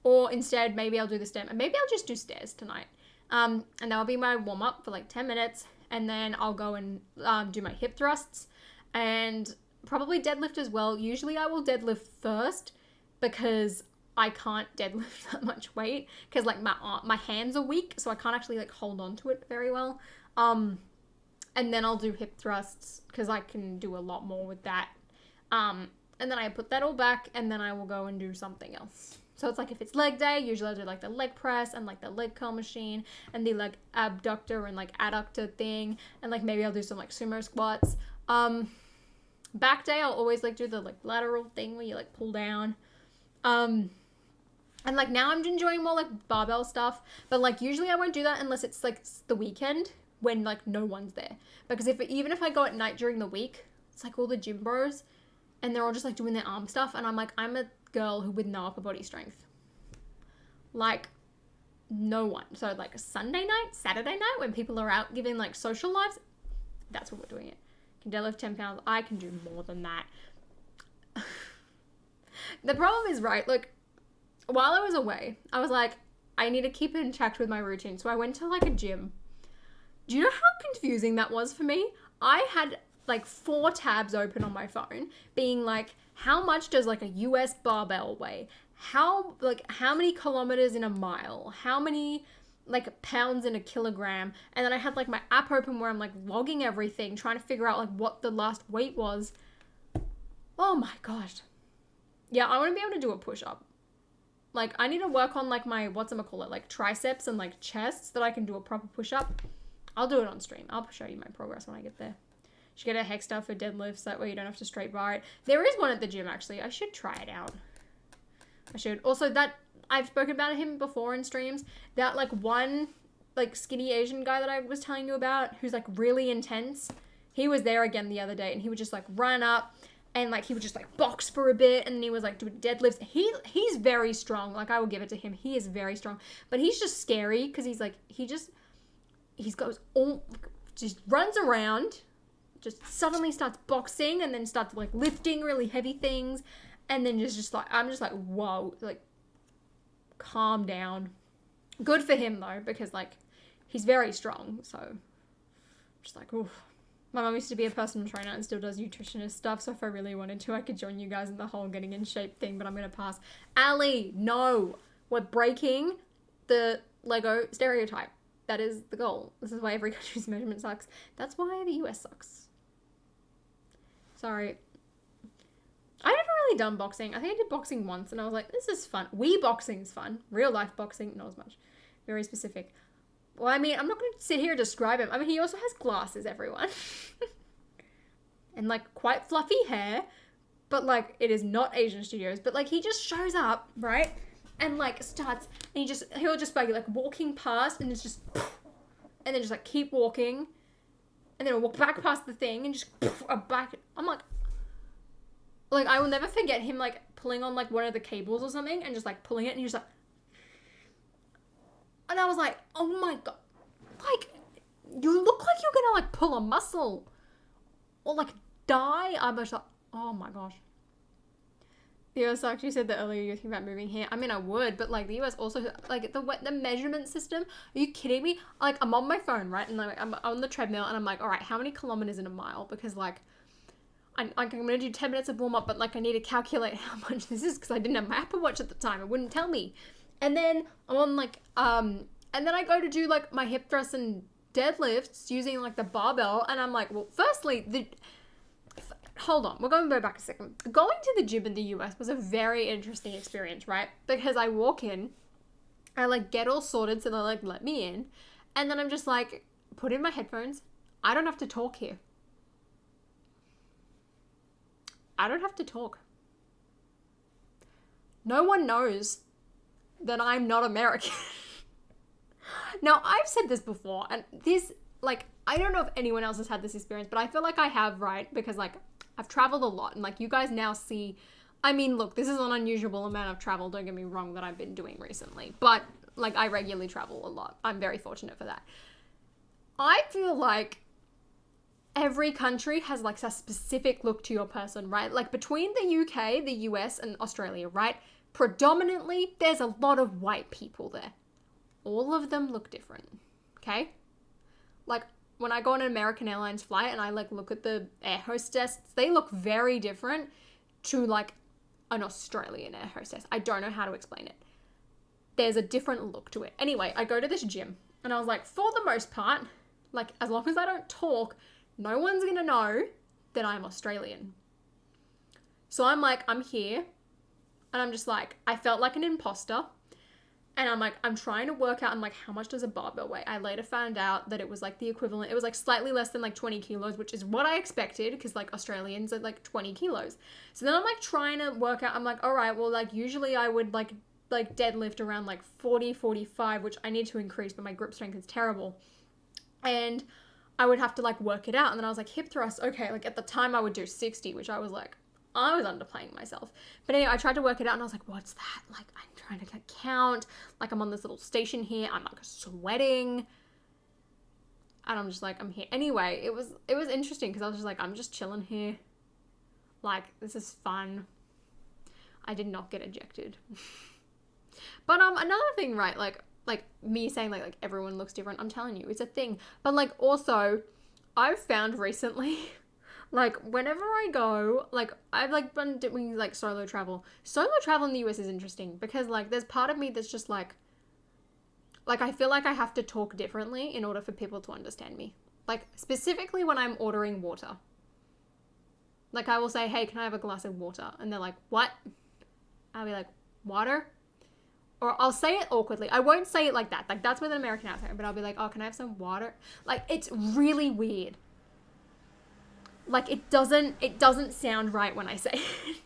Or instead, maybe I'll do the stairs. Maybe I'll just do stairs tonight. And that'll be my warm up for like 10 minutes. And then I'll go and do my hip thrusts and probably deadlift as well. Usually I will deadlift first because I can't deadlift that much weight because like my hands are weak, so I can't actually like hold on to it very well. And then I'll do hip thrusts because I can do a lot more with that. And then I put that all back, and then I will go and do something else. So it's like if it's leg day, usually I'll do like the leg press and like the leg curl machine and the like abductor and like adductor thing, and like maybe I'll do some like sumo squats. Back day I'll always like do the like lateral thing where you like pull down. And like now I'm enjoying more like barbell stuff, but like usually I won't do that unless it's like the weekend when like no one's there, because even if I go at night during the week, it's like all the gym bros and they're all just like doing their arm stuff, and I'm like, I'm a girl who with no upper body strength, like no one. So like a Sunday night, Saturday night when people are out giving like social lives, that's when we're doing it. Can deadlift 10 pounds. I can do more than that. The problem is, right, look, while I was away, I was like, I need to keep in check with my routine. So I went to like a gym. Do you know how confusing that was for me? I had like 4 tabs open on my phone being like, how much does like a US barbell weigh? How many kilometers in a mile? How many like pounds in a kilogram? And then I had like my app open where I'm like logging everything, trying to figure out like what the last weight was. Oh my gosh. Yeah, I want to be able to do a push-up. Like I need to work on like my, like triceps and like chests that I can do a proper push-up. I'll do it on stream. I'll show you my progress when I get there. Should get a Hexter for deadlifts, that way you don't have to straight bar it. There is one at the gym actually. I should try it out. I should. Also, that I've spoken about him before in streams. That like one like skinny Asian guy that I was telling you about, who's like really intense. He was there again the other day, and he would just like run up And like he would just like box for a bit, and then he was like doing deadlifts. He's very strong. Like I will give it to him. He is very strong, but he's just scary because he's like he goes all just runs around, just suddenly starts boxing, and then starts like lifting really heavy things, and then just like I'm just like whoa, like calm down. Good for him though, because like he's very strong. So just like oof. My mum used to be a personal trainer and still does nutritionist stuff, so if I really wanted to, I could join you guys in the whole getting in shape thing, but I'm going to pass. Ali, no! We're breaking the Lego stereotype. That is the goal. This is why every country's measurement sucks. That's why the US sucks. Sorry. I never really done boxing. I think I did boxing once, and I was like, this is fun. Wii boxing's fun. Real life boxing, not as much. Very specific. Well, I mean, I'm not going to sit here and describe him. I mean, he also has glasses, everyone. And, like, quite fluffy hair. But, like, it is not Asian Studios. But, like, he just shows up, right? And, like, starts... And he'll just be, like, walking past. And it's just... And then just, like, keep walking. And then he'll walk back past the thing. And just... back... I'm like... Like, I will never forget him, like, pulling on, like, one of the cables or something. And just, like, pulling it. And he's just, like... And I was like, oh my god, like, you look like you're gonna, like, pull a muscle. Or, like, die. I was like, oh my gosh. The US actually said that earlier you're thinking about moving here. I mean, I would, but, like, the US also, like, the measurement system, are you kidding me? Like, I'm on my phone, right? And, like, I'm on the treadmill, and I'm like, all right, how many kilometers in a mile? Because, like, I'm gonna do 10 minutes of warm-up, but, like, I need to calculate how much this is, because I didn't have my Apple Watch at the time. It wouldn't tell me. And then I'm on, like, and then I go to do, like, my hip thrusts and deadlifts using, like, the barbell. And I'm like, well, firstly, hold on. We're going to go back a second. Going to the gym in the US was a very interesting experience, right? Because I walk in, I, like, get all sorted so they, like, let me in. And then I'm just, like, put in my headphones. I don't have to talk here. I don't have to talk. No one knows that I'm not American. Now, I've said this before, and this, like, I don't know if anyone else has had this experience, but I feel like I have, right? Because, like, I've traveled a lot, and, like, you guys now see, I mean, look, this is an unusual amount of travel, don't get me wrong, that I've been doing recently, but, like, I regularly travel a lot. I'm very fortunate for that. I feel like every country has, like, a specific look to your person, right? Like, between the UK, the US, and Australia, right? Predominantly, there's a lot of white people there. All of them look different, okay? Like, when I go on an American Airlines flight and I, like, look at the air hostess, they look very different to, like, an Australian air hostess. I don't know how to explain it. There's a different look to it. Anyway, I go to this gym, and I was like, for the most part, like, as long as I don't talk, no one's gonna know that I'm Australian. So I'm like, I'm here. And I'm just like, I felt like an imposter. And I'm like, I'm trying to work out, I'm like, how much does a barbell weigh? I later found out that it was like the equivalent, it was like slightly less than like 20 kilos, which is what I expected, because like Australians are like 20 kilos. So then I'm like trying to work out, I'm like, all right, well, like usually I would like deadlift around like 40, 45, which I need to increase, but my grip strength is terrible. And I would have to like work it out. And then I was like, hip thrust, okay, like at the time I would do 60, which I was like, I was underplaying myself. But anyway, I tried to work it out and I was like, what's that? Like, I'm trying to count. Like, I'm on this little station here. I'm like sweating. And I'm just like, I'm here. Anyway, it was interesting because I was just like, I'm just chilling here. Like, this is fun. I did not get ejected. But another thing, right? Like me saying like everyone looks different. I'm telling you, it's a thing. But like also, I've found recently, like whenever I go, like I've like been doing like solo travel. Solo travel in the US is interesting because like there's part of me that's just like I feel like I have to talk differently in order for people to understand me. Like specifically when I'm ordering water. Like I will say, hey, can I have a glass of water? And they're like, what? I'll be like, water? Or I'll say it awkwardly. I won't say it like that. Like that's with an American accent, but I'll be like, oh, can I have some water? Like it's really weird. Like it doesn't sound right when I say it.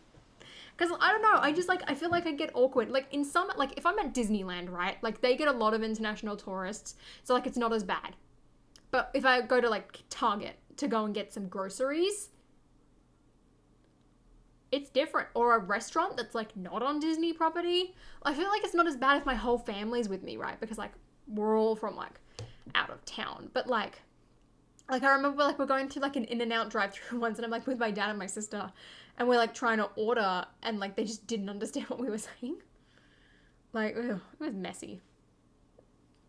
Because I don't know, I feel like I get awkward. Like in some, like if I'm at Disneyland, right? Like they get a lot of international tourists. So like it's not as bad. But if I go to like Target to go and get some groceries, it's different. Or a restaurant that's like not on Disney property. I feel like it's not as bad if my whole family's with me, right? Because like we're all from like out of town. But like I remember like we're going through like an In-N-Out drive-through once, and I'm like with my dad and my sister, and we're like trying to order, and like they just didn't understand what we were saying. Like, ugh, it was messy.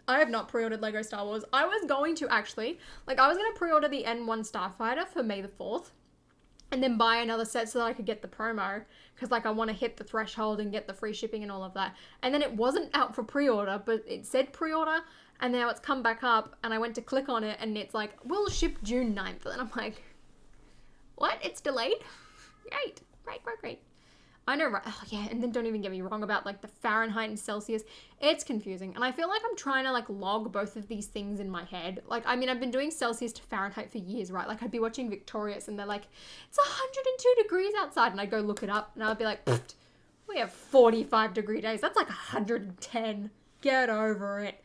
I have not pre-ordered Lego Star Wars. I was going to actually. Like, I was going to pre-order the N1 Starfighter for May the 4th. And then buy another set so that I could get the promo. Because, like, I want to hit the threshold and get the free shipping and all of that. And then it wasn't out for pre-order, but it said pre-order. And now it's come back up. And I went to click on it, and it's like, we'll ship June 9th. And I'm like, what? It's delayed? Great. Great. I know, right? Oh, yeah, and then don't even get me wrong about, like, the Fahrenheit and Celsius. It's confusing. And I feel like I'm trying to, like, log both of these things in my head. Like, I mean, I've been doing Celsius to Fahrenheit for years, right? Like, I'd be watching Victorious, and they're like, it's 102 degrees outside. And I'd go look it up, and I'd be like, we have 45-degree days. That's like 110. Get over it.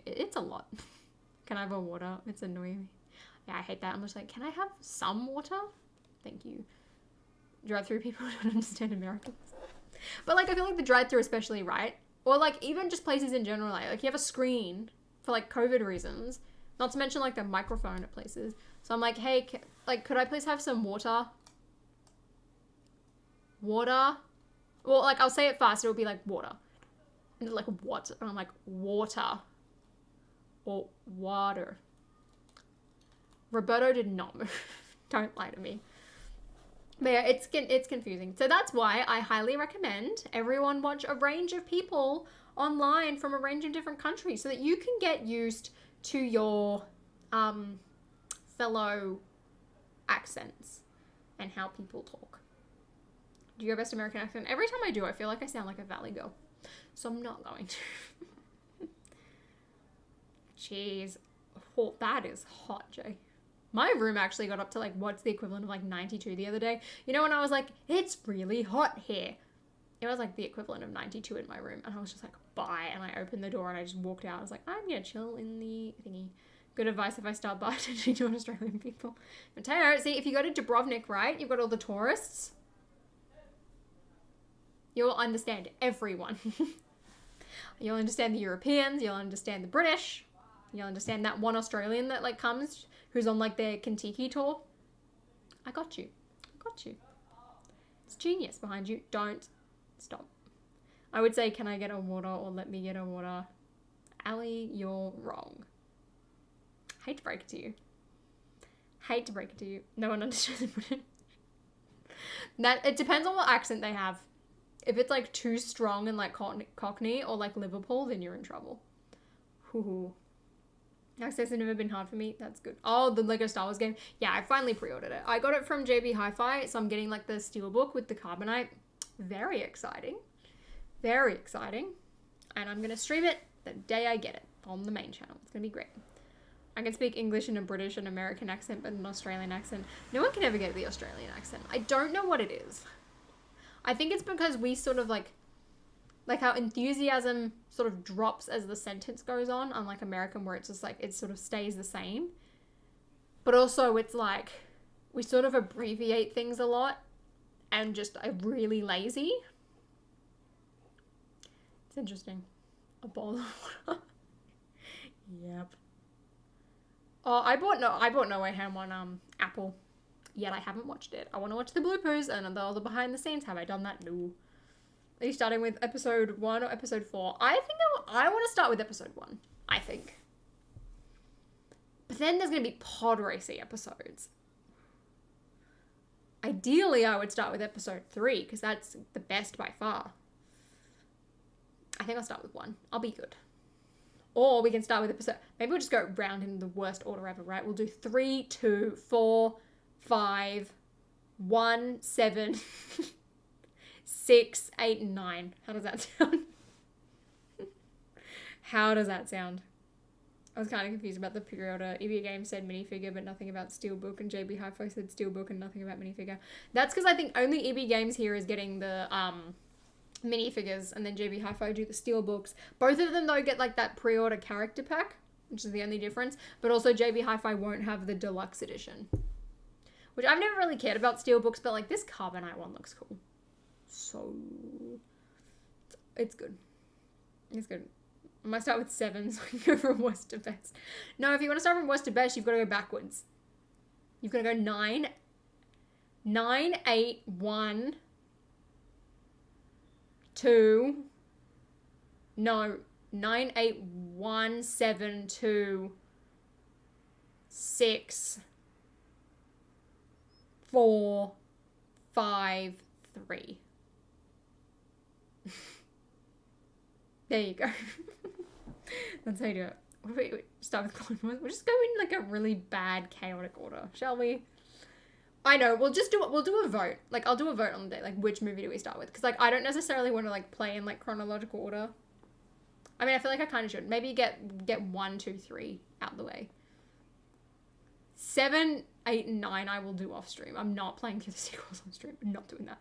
It's a lot. Can I have a water? It's annoying me. Yeah, I hate that. I'm just like, can I have some water? Thank you. Drive-through people don't understand Americans. But like I feel like the drive-through especially, right? Or like even just places in general, like you have a screen for like COVID reasons, not to mention like the microphone at places. So I'm like, hey, could I please have some water? Water? Well, like I'll say it fast, it'll be like water. And they're like, what? And I'm like, water. Or water. Roberto did not move. Don't lie to me. But yeah, it's confusing. So that's why I highly recommend everyone watch a range of people online from a range of different countries so that you can get used to your fellow accents and how people talk. Do your best American accent. Every time I do, I feel like I sound like a Valley girl. So I'm not going to. Jeez. Oh, that is hot, Jay. My room actually got up to like, what's the equivalent of like 92 the other day? You know, when I was like, it's really hot here. It was like the equivalent of 92 in my room. And I was just like, bye. And I opened the door and I just walked out. I was like, I'm going to chill in the thingy. Good advice if I start bartending to Australian people. Mateo, see, if you go to Dubrovnik, right, you've got all the tourists. You'll understand everyone. You'll understand the Europeans. You'll understand the British. You'll understand that one Australian that like comes who's on like their Kentucky tour. I got you. It's genius behind you. Don't stop. I would say, can I get a water or let me get a water? Ali, you're wrong. Hate to break it to you. No one understands it. That it depends on what accent they have. If it's like too strong and like Cockney or like Liverpool, then you're in trouble. Hoo-hoo. Access has never been hard for me. That's good. Oh, the Lego Star Wars game. Yeah, I finally pre-ordered it. I got it from JB Hi-Fi, so I'm getting like the steelbook with the carbonite. Very exciting. And I'm going to stream it the day I get it on the main channel. It's going to be great. I can speak English in a British and American accent, but an Australian accent. No one can ever get the Australian accent. I don't know what it is. I think it's because we sort of like how enthusiasm sort of drops as the sentence goes on, unlike American where it's just like, it sort of stays the same. But also it's like, we sort of abbreviate things a lot and just are really lazy. It's interesting. A bowl of water. Yep. Oh, I bought No Way Home on Apple. Yet I haven't watched it. I want to watch the bloopers and all the behind the scenes. Have I done that? No. Are you starting with episode 1 or episode 4? I think I want to start with episode 1. I think. But then there's going to be pod racing episodes. Ideally, I would start with episode 3 because that's the best by far. I think I'll start with 1. I'll be good. Or we can start with episode... Maybe we'll just go round in the worst order ever, right? We'll do 3, 2, 4, 5, 1, 7... 6, 8, and 9. How does that sound? How does that sound? I was kind of confused about the pre-order. EB Games said minifigure, but nothing about steelbook, and JB Hi-Fi said steelbook and nothing about minifigure. That's because I think only EB Games here is getting the minifigures, and then JB Hi-Fi do the steelbooks. Both of them, though, get like that pre-order character pack, which is the only difference. But also JB Hi-Fi won't have the deluxe edition, which I've never really cared about steelbooks, but like this Carbonite one looks cool. So it's good. It's good. I might start with 7 so I can go from worst to best. No, if you want to start from worst to best, you've got to go backwards. You've got to go 9, 9, 8, 1, 2, no, 9, 8, 1, 7, 2, 6, 4, 5, 3. There you go. That's how you do it. What do we start with Clone Wars? We'll just go in like a really bad chaotic order, shall we? I know, we'll do a vote. Like, I'll do a vote on the day, like, which movie do we start with? Because, like, I don't necessarily want to, like, play in, like, chronological order. I mean, I feel like I kind of should. Maybe get 1, 2, 3 out the way. 7, 8, and 9 I will do off stream. I'm not playing through the sequels on stream. I'm not doing that.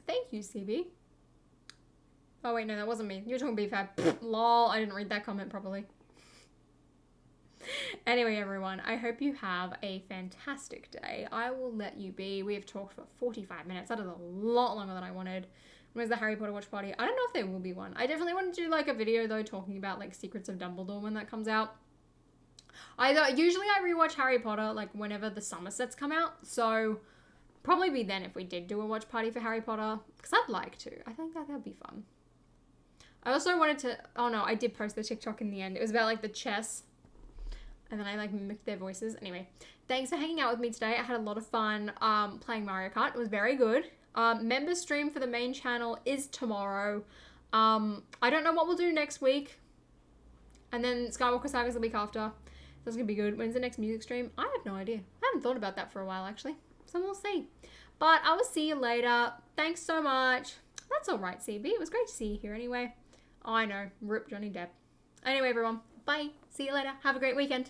Thank you, CB. Oh, wait, no, that wasn't me. You were talking BFAB. Lol, I didn't read that comment properly. Anyway, everyone, I hope you have a fantastic day. I will let you be. We have talked for 45 minutes. That is a lot longer than I wanted. Where's the Harry Potter watch party? I don't know if there will be one. I definitely want to do, like, a video, though, talking about, like, Secrets of Dumbledore when that comes out. Usually I rewatch Harry Potter, like, whenever the summer sets come out. So, probably be then if we did do a watch party for Harry Potter. Because I'd like to. I think that would be fun. I also wanted to... Oh, no, I did post the TikTok in the end. It was about, like, the chess. And then I, like, mimicked their voices. Anyway, thanks for hanging out with me today. I had a lot of fun playing Mario Kart. It was very good. Member stream for the main channel is tomorrow. I don't know what we'll do next week. And then Skywalker Saga is the week after. That's going to be good. When's the next music stream? I have no idea. I haven't thought about that for a while, actually. So we'll see. But I will see you later. Thanks so much. That's all right, CB. It was great to see you here anyway. Oh, I know. Rip Johnny Depp. Anyway, everyone. Bye. See you later. Have a great weekend.